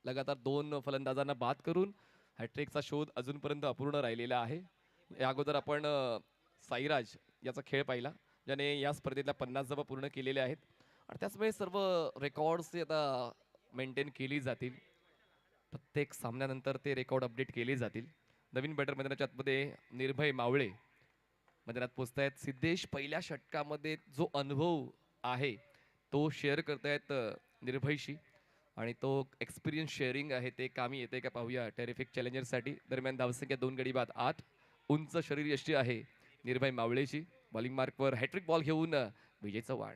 S1: लगातार 2 फलंदाजांना बाद करून हॅट्रिकचा शोध अजूनपर्यंत अपूर्ण राहिलेला आहे. या अगोदर आपण साईराज याचा खेळ पाहिला, ज्याने या स्पर्धेतल्या 50 धावा पूर्ण केलेल्या आहेत आणि त्याचमुळे सर्व रेकॉर्ड्स आता मेंटेन केली जातील. प्रत्येक सामन्यानंतर ते रेकॉर्ड अपडेट केले जातील. नवीन बॅटर मैदानाच्या आतमध्ये निर्भय मावळे मैदानात पोहोचतायत. सिद्धेश पहिल्या षटकामध्ये जो अनुभव आहे तो शेअर करतायत निर्भयशी आणि तो एक्सपिरियन्स शेअरिंग आहे ते कामी येते का पाहूया टेरिफिक चॅलेंजरसाठी. दरम्यान धावसंख्या 2 गडी बाद 8. उंच शरीर यष्टी आहे निर्भय मावळेची. बॉलिंग मार्कवर हॅट्रिक बॉल घेऊन Vijay Chavan.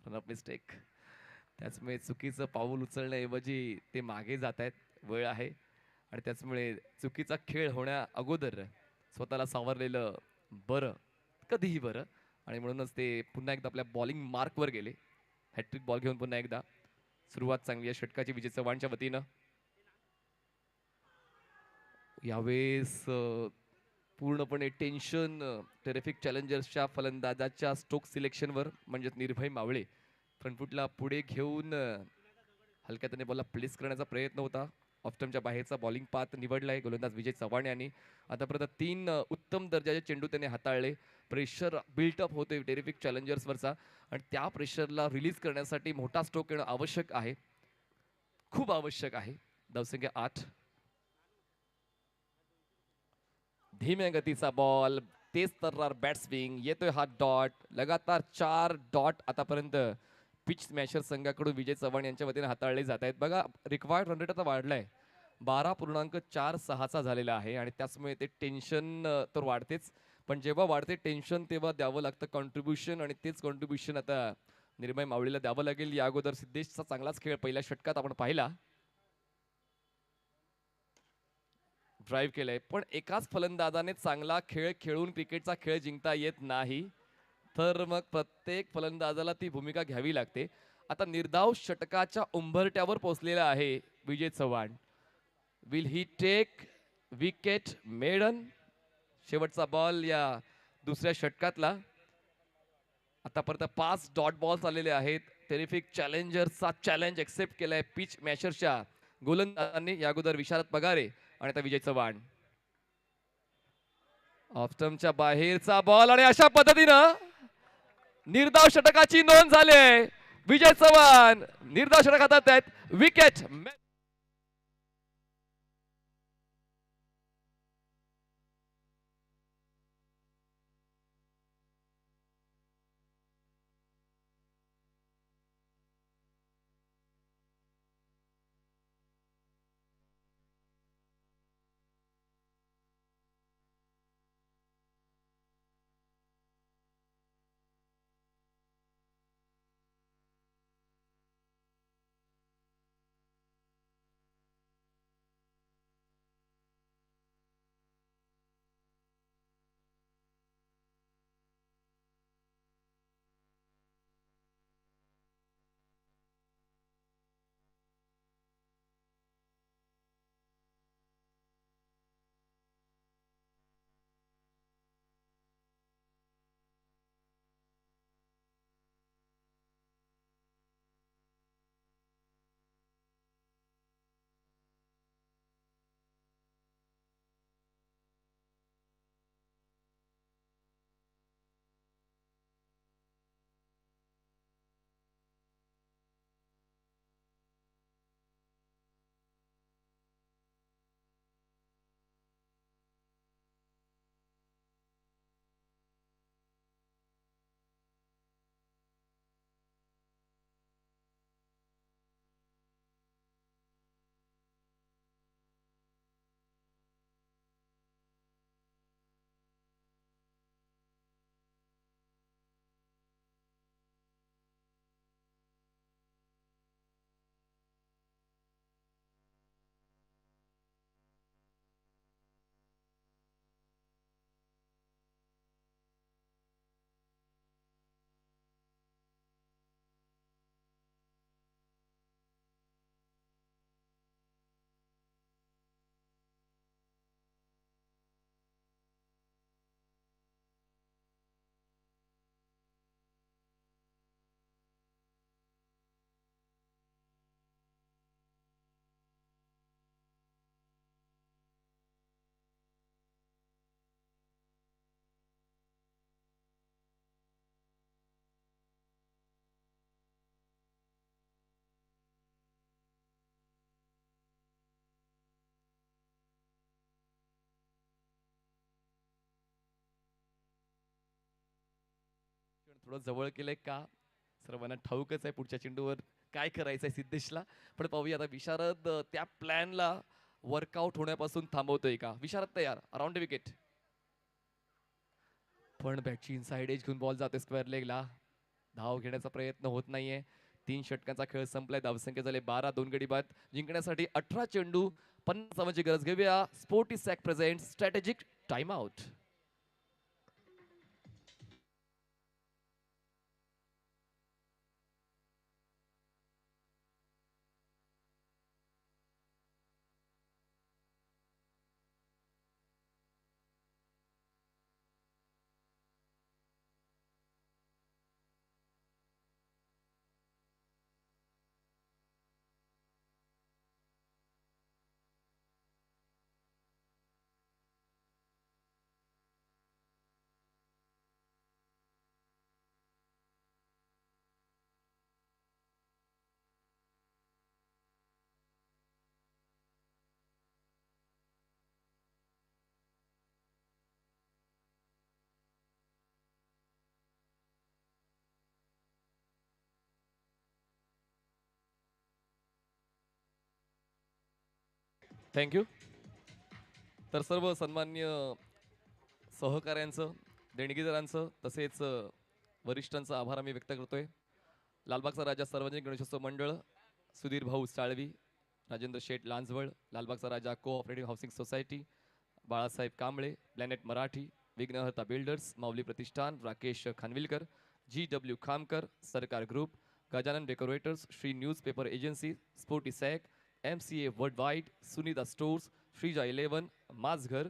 S1: Run of mistake. त्याचमुळे चुकीचं पाऊल उचलण्याऐवजी ते मागे जात आहेत. वेळ आहे आणि त्याचमुळे चुकीचा खेळ होण्या अगोदर स्वतःला सावरलेलं बरं, कधीही बरं. आणि म्हणूनच ते पुन्हा एकदा आपल्या बॉलिंग मार्कवर गेले. हॅट्रिक बॉल घेऊन पुन्हा एकदा सुरुवात चांगली या षटकाची विजय चव्हाणच्या वतीनं. यावेळेस पूर्णपणे टेन्शन टेरिफिक चॅलेंजर्सच्या फलंदाजाच्या स्ट्रोक सिलेक्शनवर, म्हणजे निर्भय मावळे फ्रंटफुटला पुढे घेऊन हलक्या त्याने बॉलला प्लेस करण्याचा प्रयत्न होता. ऑफस्टंपच्या बाहेरचा बॉलिंग पाथ निवडलाय गोलंदाज विजय चव्हाण यांनी. आतापर्यंत 3 उत्तम दर्जाचे चेंडू त्याने हाताळले. प्रेशर बिल्टअप होते टेरिफिक चॅलेंजर्सवरचा आणि त्या प्रेशरला रिलीज करण्यासाठी मोठा स्ट्रोक येणं आवश्यक आहे, खूप आवश्यक आहे. धावसंख्या 8. धीम्या गतीचा बॉल, तेज तर्रार बॅट स्विंग, येतोय हा डॉट. लगातार 4 डॉट आतापर्यंत पिच स्मॅशर संघाकडून विजय चव्हाण यांच्या वतीने हाताळले जात आहेत. बघा रिक्वायर्ड रन रेट आता वाढलाय, 12.46चा झालेला आहे आणि त्याचमुळे ते टेन्शन तर वाढतेच, पण जेव्हा वाढते टेन्शन तेव्हा द्यावं लागतं कॉन्ट्रीब्युशन आणि तेच कॉन्ट्रीब्युशन आता निर्मय मावळीला द्यावं लागेल. या अगोदर सिद्धेशचा चांगलाच खेळ पहिल्या षटकात आपण पाहिला. ड्राईव्ह केलंय, पण एकाच फलंदाजाने चांगला खेळ खेळून क्रिकेटचा खेळ जिंकता येत नाही. तर मग प्रत्येक फलंदाजाला ती भूमिका घ्यावी लागते. आता निर्धाव षटकाच्या उंबरट्यावर पोहोचलेला आहे Vijay Chavan. Will he take wicket maiden? शेवटचा बॉल या दुसऱ्या षटकातला. आतापर्यंत 5 डॉट बॉल्स आलेले आहेत. टेरिफिक चॅलेंजर्सचा चॅलेंज एक्सेप्ट केलाय पिच मॅशरच्या गोलंदाजांनी. या अगोदर विशारद पगारे आणि आता विजय चव्हाण. ऑफस्टम्पच्या बाहेरचा बॉल आणि अशा पद्धतीनं निर्धाव षटकाची नोंद झाली आहे. विजय चव्हाण निर्धाव षटक हातात आहेत. विकेट. थोडं जवळ केलंय का सर्वांना ठाऊकच आहे पुढच्या चेंडूवर काय करायचंय सिद्धेशला. पण पाहूया आता विशारद त्या प्लॅनला वर्कआउट होण्यापासून थांबवतोय का. विशारद तयार. Around wicket. पण बॅटची इनसाइड एज घेऊन बॉल जाते स्क्वेअर लेगला. धाव घेण्याचा प्रयत्न होत नाहीये. 3 षटकांचा खेळ संपलाय. धावसंख्या झाले 12. 2 गडी बाद. जिंकण्यासाठी 18 चेंडू 50 धावांची गरज. घेऊया sporty sack present strategic time out. Thank you. तर सर्व सन्मान्य सहकाऱ्यांचं, देणगीदारांचं तसेच वरिष्ठांचा आभार आम्ही व्यक्त करतोय. लालबागचा राजा सार्वजनिक गणेशोत्सव मंडळ, सुधीर भाऊ साळवी, राजेंद्र शेठ लांजवळ, लालबागचा Raja cooperative housing society, Balasaheb Kamble, planet Marathi, Vighnaharta builders, Mauli Pratishthan, Rakesh Khanvilkar, GW Khamkar, Sarkar group, Gajanan decorators, Shri newspaper agency, sporty sack, MCA world wide, Sunita stores, Shrija 11, Majhghar,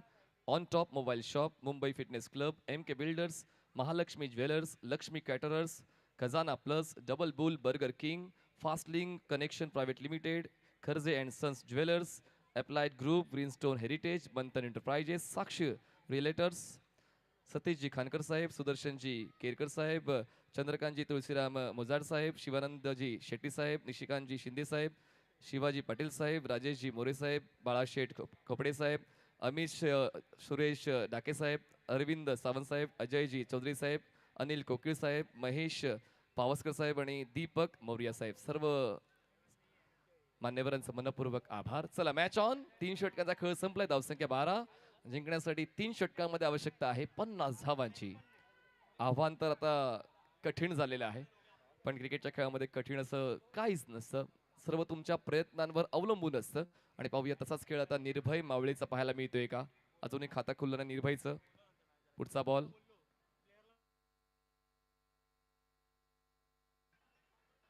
S1: on top mobile shop, Mumbai fitness club, MK builders, Mahalaxmi jewellers, Laxmi caterers, Khajana plus, double bull burger king, fastling connection private limited, Kharje and sons jewellers, applied group, greenstone heritage, बंतन enterprises, साक्ष realtors, सतीशजी खानकर साहेब, सुदर्शनजी केरकर साहेब, चंद्रकांतजी तुळशीराम मोजाड साहेब, शिवानंदजी शेट्टी साहेब, निशिकांतजी शिंदे साहेब, शिवाजी पाटील साहेब, राजेशजी मोरे साहेब, बाळाशेठ कपडे साहेब, सुरेश डाके साहेब, अरविंद सावंत साहेब, अजयजी चौधरी साहेब, अनिल कोकिळ साहेब, महेश पावसकर साहेब आणि दीपक मौर्या साहेब, सर्व मान्यवरांचं मनपूर्वक आभार. चला match on. 3 षटकांचा खेळ संपलाय. धावसंख्या 12. जिंकण्यासाठी 3 षटकांमध्ये आवश्यकता आहे 50 धावांची. आव्हान तर आता कठीण झालेलं आहे, पण क्रिकेटच्या खेळामध्ये कठीण असं काहीच नसतं. सर्व तुमच्या प्रयत्नांवर अवलंबून असतं. आणि पाहूया तसाच खेळ आता निर्भय मावळेचा पाहायला मिळतोय का. अजूनही खाता खुललं नाही निर्भयचं. पुढचा बॉल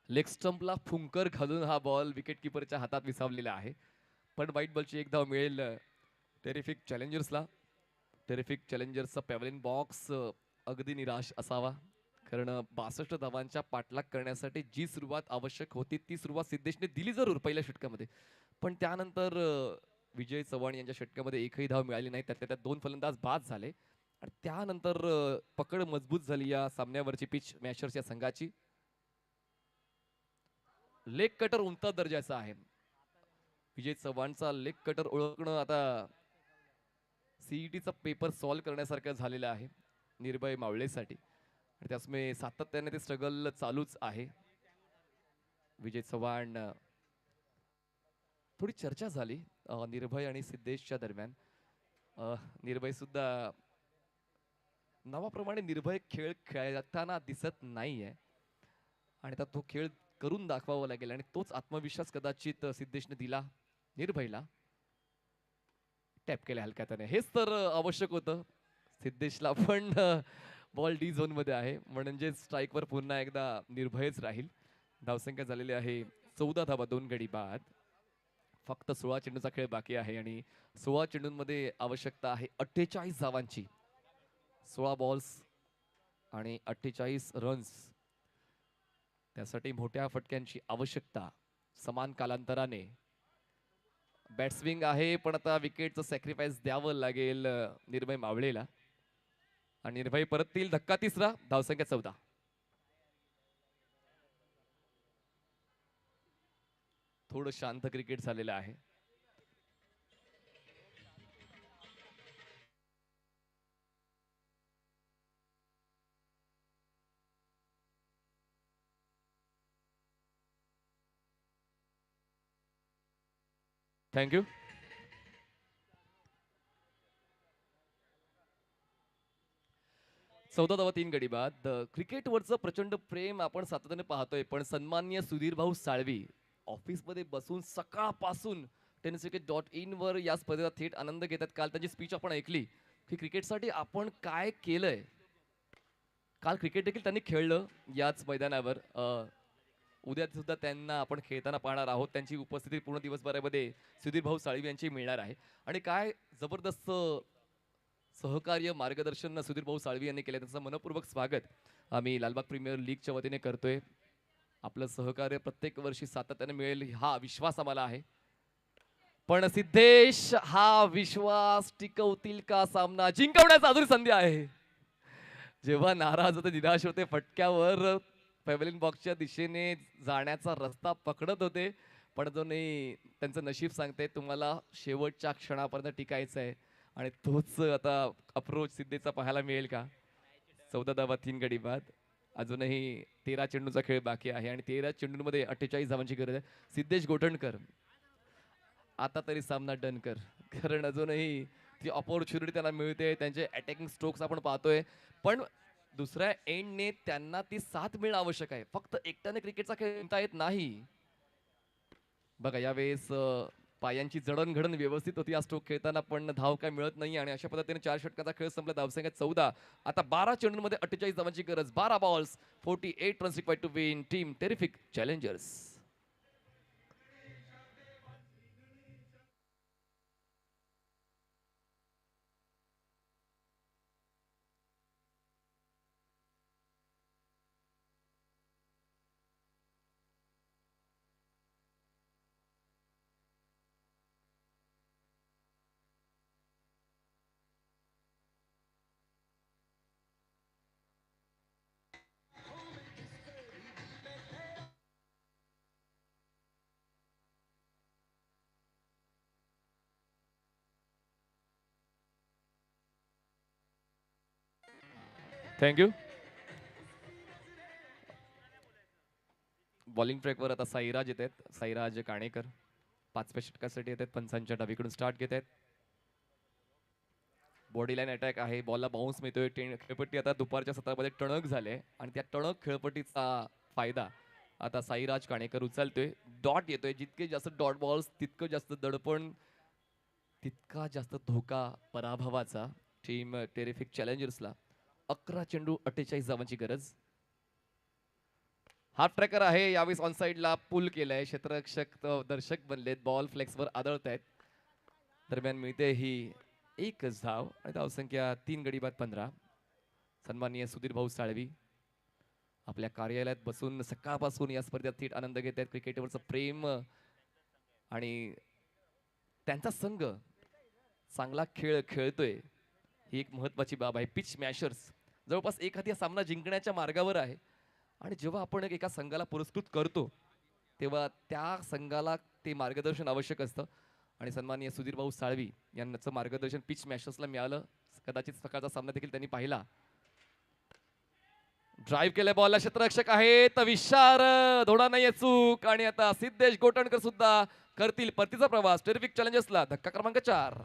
S1: लेग स्टंपला फुंकर घालून हा बॉल विकेट किपरच्या हातात विसावलेला आहे. पण वाईट बॉलची एक धाव मिळेल टेरिफिक चॅलेंजर्सला. टेरिफिक चॅलेंजर्सचा पॅव्हलिन बॉक्स अगदी निराश असावा, कारण 62 धावांच्या पाठलाग करण्यासाठी जी सुरुवात आवश्यक होती ती सुरुवात सिद्धेशने दिली जरूर पहिल्या षटकामध्ये, पण त्यानंतर विजय चव्हाण यांच्या षटकामध्ये एकही धाव मिळाली नाही. त्यातल्या त्यात 2 फलंदाज बाद झाले आणि त्यानंतर पकड मजबूत झाली या सामन्यावरची पिच मॅशर्स या संघाची. लेग कटर उंच दर्जाचा आहे. विजय चव्हाणचा लेग कटर ओळखणं आता CETचा पेपर सॉल्व्ह करण्यासारखं झालेलं आहे निर्भय मावळेसाठी. आणि त्यामुळे सातत्याने ते स्ट्रगल चालूच आहे. विजय चव्हाण थोडी चर्चा झाली निर्भय आणि सिद्धेशच्या दरम्यान. निर्भय सुद्धा नावाप्रमाणे निर्भय खेळ खेळताना दिसत नाहीये आणि आता तो खेळ करून दाखवावा लागेल आणि तोच आत्मविश्वास कदाचित सिद्धेशने दिला निर्भयला. टॅप केल्या हलक्या त्याने, हेच तर आवश्यक होतं सिद्धेशला. पण बॉल डी झोन मध्ये आहे म्हणजे स्ट्राईकवर पुन्हा एकदा निर्भयच राहील. धावसंख्या झालेली आहे 14 धावा 2 गडी बाद. फक्त 16 चेंडूचा खेळ बाकी आहे आणि 16 चेंडूंमध्ये आवश्यकता आहे 48 धावांची. 16 बॉल्स आणि 48 रन्स. त्यासाठी मोठ्या फटक्यांची आवश्यकता. समान कालांतराने बॅट्सविंग आहे, पण आता विकेटचं सॅक्रिफाईस द्यावं लागेल निर्भय मावळेला. आणि निर्भय परततील. धक्का तिसरा. धावसंख्या 14. थोडं शांत क्रिकेट झालेलं आहे. थँक्यू. चौदा धावा 3 गडी बाद. क्रिकेटवरचं प्रचंड प्रेम आपण सातत्याने पाहतोय, पण सन्माननीय सुधीर भाऊ साळवी ऑफिसमध्ये बसून सकाळपासून tenniswicket.in वर या स्पर्धेचा थेट आनंद घेतात. काल त्यांची स्पीच आपण ऐकली की क्रिकेटसाठी आपण काय केलंय. काल क्रिकेट देखील त्यांनी खेळलं याच मैदानावर. उद्या सुद्धा त्यांना आपण खेळताना पाहणार आहोत. त्यांची उपस्थिती पूर्ण दिवसभरामध्ये सुधीर भाऊ साळवी यांची मिळणार आहे. आणि काय जबरदस्त सहकार्य मार्गदर्शन सुधीर भाऊ साळवी यांनी केले, त्यांचं मनपूर्वक स्वागत आम्ही लालबाग प्रीमियर लीगच्या वतीने करतोय. आपलं सहकार्य प्रत्येक वर्षी सातत्याने मिळेल हा विश्वास आम्हाला आहे. पण सिद्धेश हा विश्वास टिकवतील का. सामना जिंकवण्याचा अजून संधी आहे. जेव्हा नाराज होते, निराश होते, फटक्यावर पॅव्हलियन बॉक्सच्या दिशेने जाण्याचा रस्ता पकडत होते, पण अजूनही त्यांचं नशीब सांगते तुम्हाला शेवटच्या क्षणापर्यंत टिकायचं आहे. आणि तोच आता अप्रोच सिद्धेचा पाहायला मिळेल का. 14 धावा 3 गडी बाद. अजूनही 13 चेंडूचा खेळ बाकी आहे आणि 13 चेंडूंमध्ये 48 धावांची गरज आहे. सिद्धेश गोठणकर आता तरी सामना डन कर, कारण अजूनही ती ऑपॉर्च्युनिटी त्यांना मिळते. त्यांचे अटॅकिंग स्ट्रोक्स आपण पाहतोय, पण दुसऱ्या एंडने त्यांना ती साथ मिळणं आवश्यक आहे. फक्त एकट्याने क्रिकेटचा खेळ खेळता येत नाही. बघा यावेळेस पायांची जडणघडण व्यवस्थित होती या स्ट्रोक खेळताना, पण धाव काय मिळत नाही आणि अशा पद्धतीने 4 षटकाचा खेळ संपला. धावसंख्या 14. आता 12 चेंडूंमध्ये 48 धावांची गरज. 12 balls 48 runs required to win. Team terrific challengers. Thank you. Bowling ट्रॅकवर आता साईराज येत आहेत. साईराज काणेकर 5व्या षटकासाठी येत आहेत. पंचांच्या डावीकडून स्टार्ट घेत आहेत. बॉडी लाईन अटॅक आहे. बॉलला बाउन्स मिळतोय. खेळपट्टी आता दुपारच्या सत्रामध्ये टणक झाले आणि त्या टणक खेळपट्टीचा फायदा आता साईराज काणेकर उचलतोय. डॉट येतोय. जितके जास्त डॉट बॉल्स तितकं जास्त दडपण, तितका जास्त धोका पराभवाचा. टीम टेरिफिक चॅलेंजर्सला 11 चेंडू 48 धावांची गरज. हाफ ट्रॅकर आहे. यावेळेस ऑन साइडला पुल केलाय. क्षेत्ररक्षक दर्शक बनलेत. बॉल फ्लेक्सवर आदळत आहेत. दरम्यान मिळते ही एकच धाव आणि धावसंख्या 3 गडी बाद 15. सन्माननीय सुधीर भाऊ साळवी आपल्या कार्यालयात बसून सकाळपासून या स्पर्धेत थेट आनंद घेत आहेत. क्रिकेटवरचं प्रेम आणि त्यांचा संघ चांगला खेळ खेळतोय ही एक महत्वाची बाब आहे. पिच स्मॅशर्स जवळपास एखादा सामना जिंकण्याच्या मार्गावर आहे आणि जेव्हा आपण एका संघाला पुरस्कृत करतो तेव्हा त्या संघाला ते मार्गदर्शन आवश्यक असतं आणि सन्माननीय सुधीर भाऊ साळवी यांचं मार्गदर्शन पिच स्मॅशर्सला मिळालं. कदाचित सकाळचा सामना देखील त्यांनी पाहिला. ड्राईव्ह केल्या बॉलला क्षेत्ररक्षक आहेत. विशार धोडा नाहीये चूक आणि आता सिद्धेश गोटणकर सुद्धा करतील परतीचा प्रवास. टेरिफिक चॅलेंजर्सला धक्का क्रमांक 4.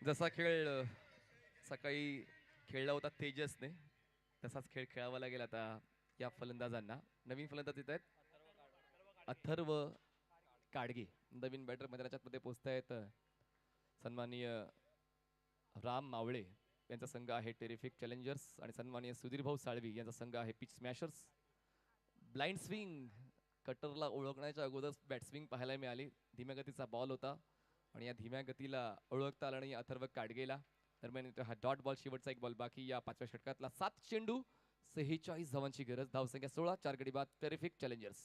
S1: जसा खेळ सकाळी खेळला होता तेजसने तसाच खेळ खेळावा लागेल आता या फलंदाजांना. नवीन फलंदाज येत आहेत अथर्व काडगे. नवीन बॅटर मैदानाच्या मध्ये पोहोचतायत. सन्माननीय राम मावळे यांचा संघ आहे टेरिफिक चॅलेंजर्स आणि सन्माननीय सुधीर भाऊ साळवी यांचा संघ आहे पिच स्मॅशर्स. ब्लाइंड स्विंग कटरला ओळखण्याच्या अगोदर बॅट स्विंग पाहायला मिळाली. धीम्या गतीचा बॉल होता आणि या धीम्या गतीला ओळखता आला नाही अथर्व काडगेला. दरम्यान हा डॉट बॉल शेवटचा एक बॉल बाकी या 5व्या षटकातला. 7 चेंडू 46 धावांची गरज. धावसंख्या 16. 4 गडी बाद. Terrific challengers.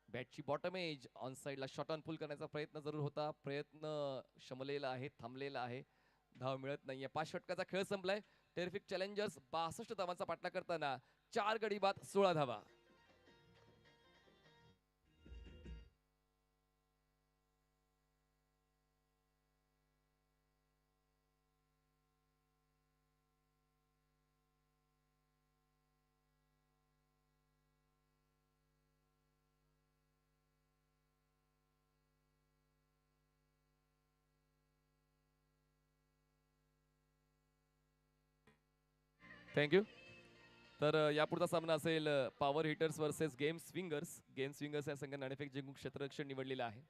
S1: बॅटची बॉटम एज ऑन साइडला शॉट ऑन पुल करण्याचा प्रयत्न जरूर होता. प्रयत्न शमलेला आहे, थांबलेला आहे. धाव मिळत नाहीये. 5 षटकाचा खेळ संपलाय. टेरिफिक चॅलेंजर्स 62 धावांचा पाठला करताना 4 गडी बाद 16 धावा. थँक्यू. तर यापुढचा सामना असेल power hitters versus game Swingers. Game Swingers या संघाने नाणेफेक जिंकून क्षेत्ररक्षण निवडलेला आहे.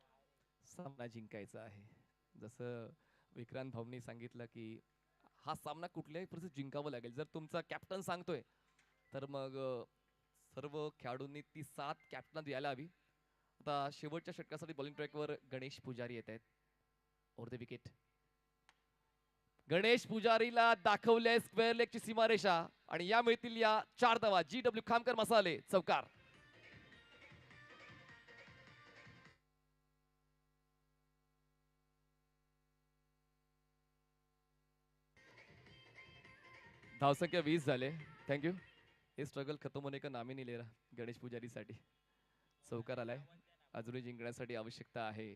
S1: सामना जिंकायचा आहे. जसं विक्रांत भाऊंनी सांगितलं की हा सामना कुठल्याही परिस्थितीत जिंकावा लागेल. जर तुमचा कॅप्टन सांगतोय तर मग सर्व खेळाडूंनी ती साथ कॅप्टन द्यायला हवी. आता शेवटच्या षटकासाठी बॉलिंग ट्रॅकवर गणेश पुजारी येत आहेत. Over the wicket. गणेश पुजारीला दाखवले स्क्वेअर लेगची सीमारेषा आणि या मिळतील या 4 धावा. GW खामकर मसाले चौकार. धावसंख्या 20 झाले. थँक्यू. हे स्ट्रगल खतम होणे का नामी नाही ले रहा गणेश पुजारीसाठी. चौकार आलाय. अजूनही जिंकण्यासाठी आवश्यकता आहे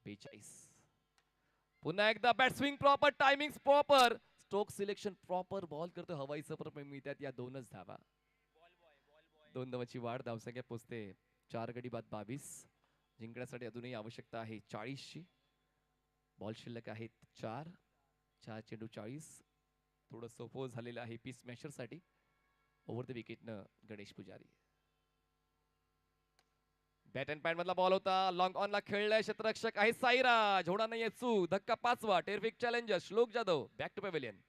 S1: 42. पुन्हा एकदा bat swing proper, timing proper, stroke selection proper, ball करतो हवाईचं पर मिळतात या 2च धावा. 2 धावाची वाढ, धावसंख्या पोचते 4 गडी बाद 22. जिंकण्यासाठी अजूनही आवश्यकता आहे 40ची. बॉल शिल्लक आहेत 4 चेंडू 40. थोडं सोपं झालेलं आहे पीस स्मॅशर साठी. ओव्हर द विकेटनं गणेश पुजारी. बॅट अँड पॅड मधला बॉल होता, लॉंग ऑन ला खेळलाय क्षेत्ररक्षक आहे साईराज. होणार नाहीये चूक. धक्का 5वा. Terrific challenger Shlok Jadhav back to pavilion.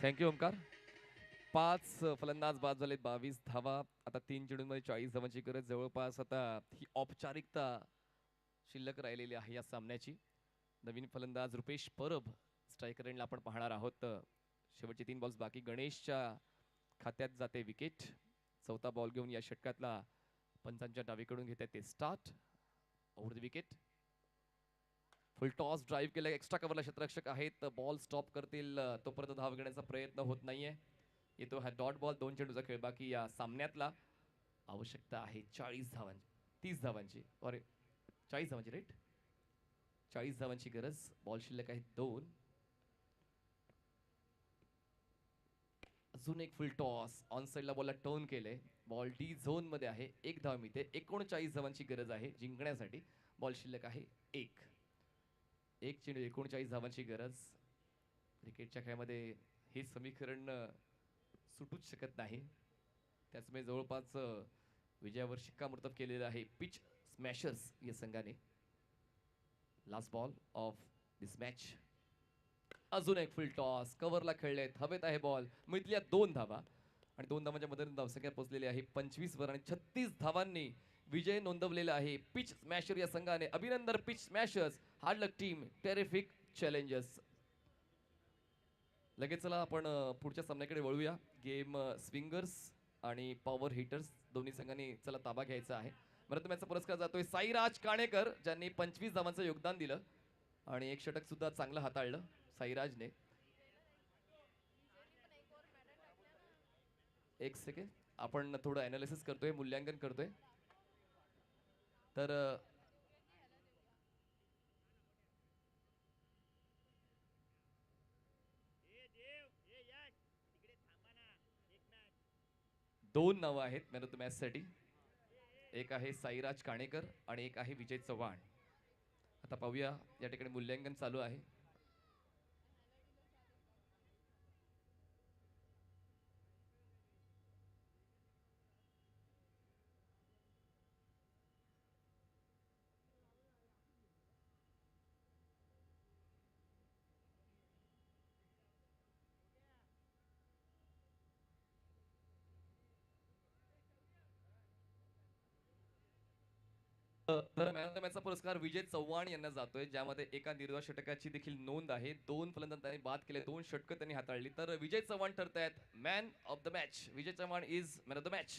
S1: Thank you Omkar. 5 फलंदाज बाद झालेत, 22 धावा. आता 3 चेंडूंमध्ये 40 धावांची गरज. जवळपास आता ही औपचारिकता शिल्लक राहिलेली आहे या सामन्याची. नवीन फलंदाज रुपेश परब स्ट्रायकर एंडला आपण पाहणार आहोत. शेवटचे 3 बॉल्स बाकी. गणेशच्या खात्यात जाते विकेट. चौथा बॉल घेऊन या षटकातला पंचांच्या डावीकडून घेतात ते start. Over the wicket. Full toss drive केलं. एक्स्ट्रा कव्हरला क्षेत्ररक्षक आहेत. बॉल स्टॉप करतील तोपर्यंत धाव घेण्याचा प्रयत्न होत नाहीये. येतो हा डॉट बॉल. 2 चेंडूचा खेळ बाकी या सामन्यातला. आवश्यकता आहे 40 धावांची, 30 धावांची, अरे 40 धावांची, राईट. 40 धावांची गरज. बॉल शिल्लक आहे 2. अजून एक फुल टॉस. ऑन साइडला बॉलला टर्न केले. बॉल डी झोन मध्ये आहे. 1 धाव मिळते. 39 धावांची गरज आहे जिंकण्यासाठी. बॉल शिल्लक आहे 1. 1 चेंडू 39 धावांची गरज. क्रिकेटच्या खेळामध्ये हे समीकरण सुटूच शकत नाही. त्याचमुळे जवळपास विजयावर शिक्कामोर्तब केलेलं आहे पिच स्मॅशर्स या संघाने. Last ball of this match. अजून एक फुल टॉस. कव्हरला खेळलेत. हवेत आहे बॉल. मिळतल्या 2 धावा आणि 2 धावांच्या मदतीने धावसंख्या पोहोचलेली आहे 25 वर आणि 36 धावांनी विजय नोंदवलेला आहे पिच स्मॅशर या संघाने. अभिनंदन पिच स्मॅशर्स. हार्ड लक टीम. Terrific challengers. लगेच चला आपण पुढच्या सामन्याकडे वळूया. गेम स्विंगर्स आणि पॉवर हिटर्स दोन्ही संघांनी चला ताबा घ्यायचा आहे. बरं, तुम्हाला पुरस्कार जातोय साईराज काणेकर ज्यांनी 25 धावांचं योगदान दिलं आणि एक षटक सुद्धा चांगलं हाताळलं साईराजने. एक सेकंड, आपण थोडं अनालिसिस करतोय, मूल्यांकन करतोय. तर दोन नावं आहेत मॅन ऑफ द मॅच साठी. एक आहे साईराज काणेकर आणि एक आहे विजय चव्हाण. आता पाहूया, या ठिकाणी मूल्यांकन चालू आहे. तर मॅन ऑफ द मॅचचा पुरस्कार विजय चव्हाण यांना जातोय, ज्यामध्ये एका निर्धाव षटकाची देखील नोंद आहे. 2 फलंदाज त्यांनी बाद केले, 2 षटकं त्यांनी हाताळली. तर विजय चव्हाण ठरतायत man of the match. Vijay Chavan is man of the match.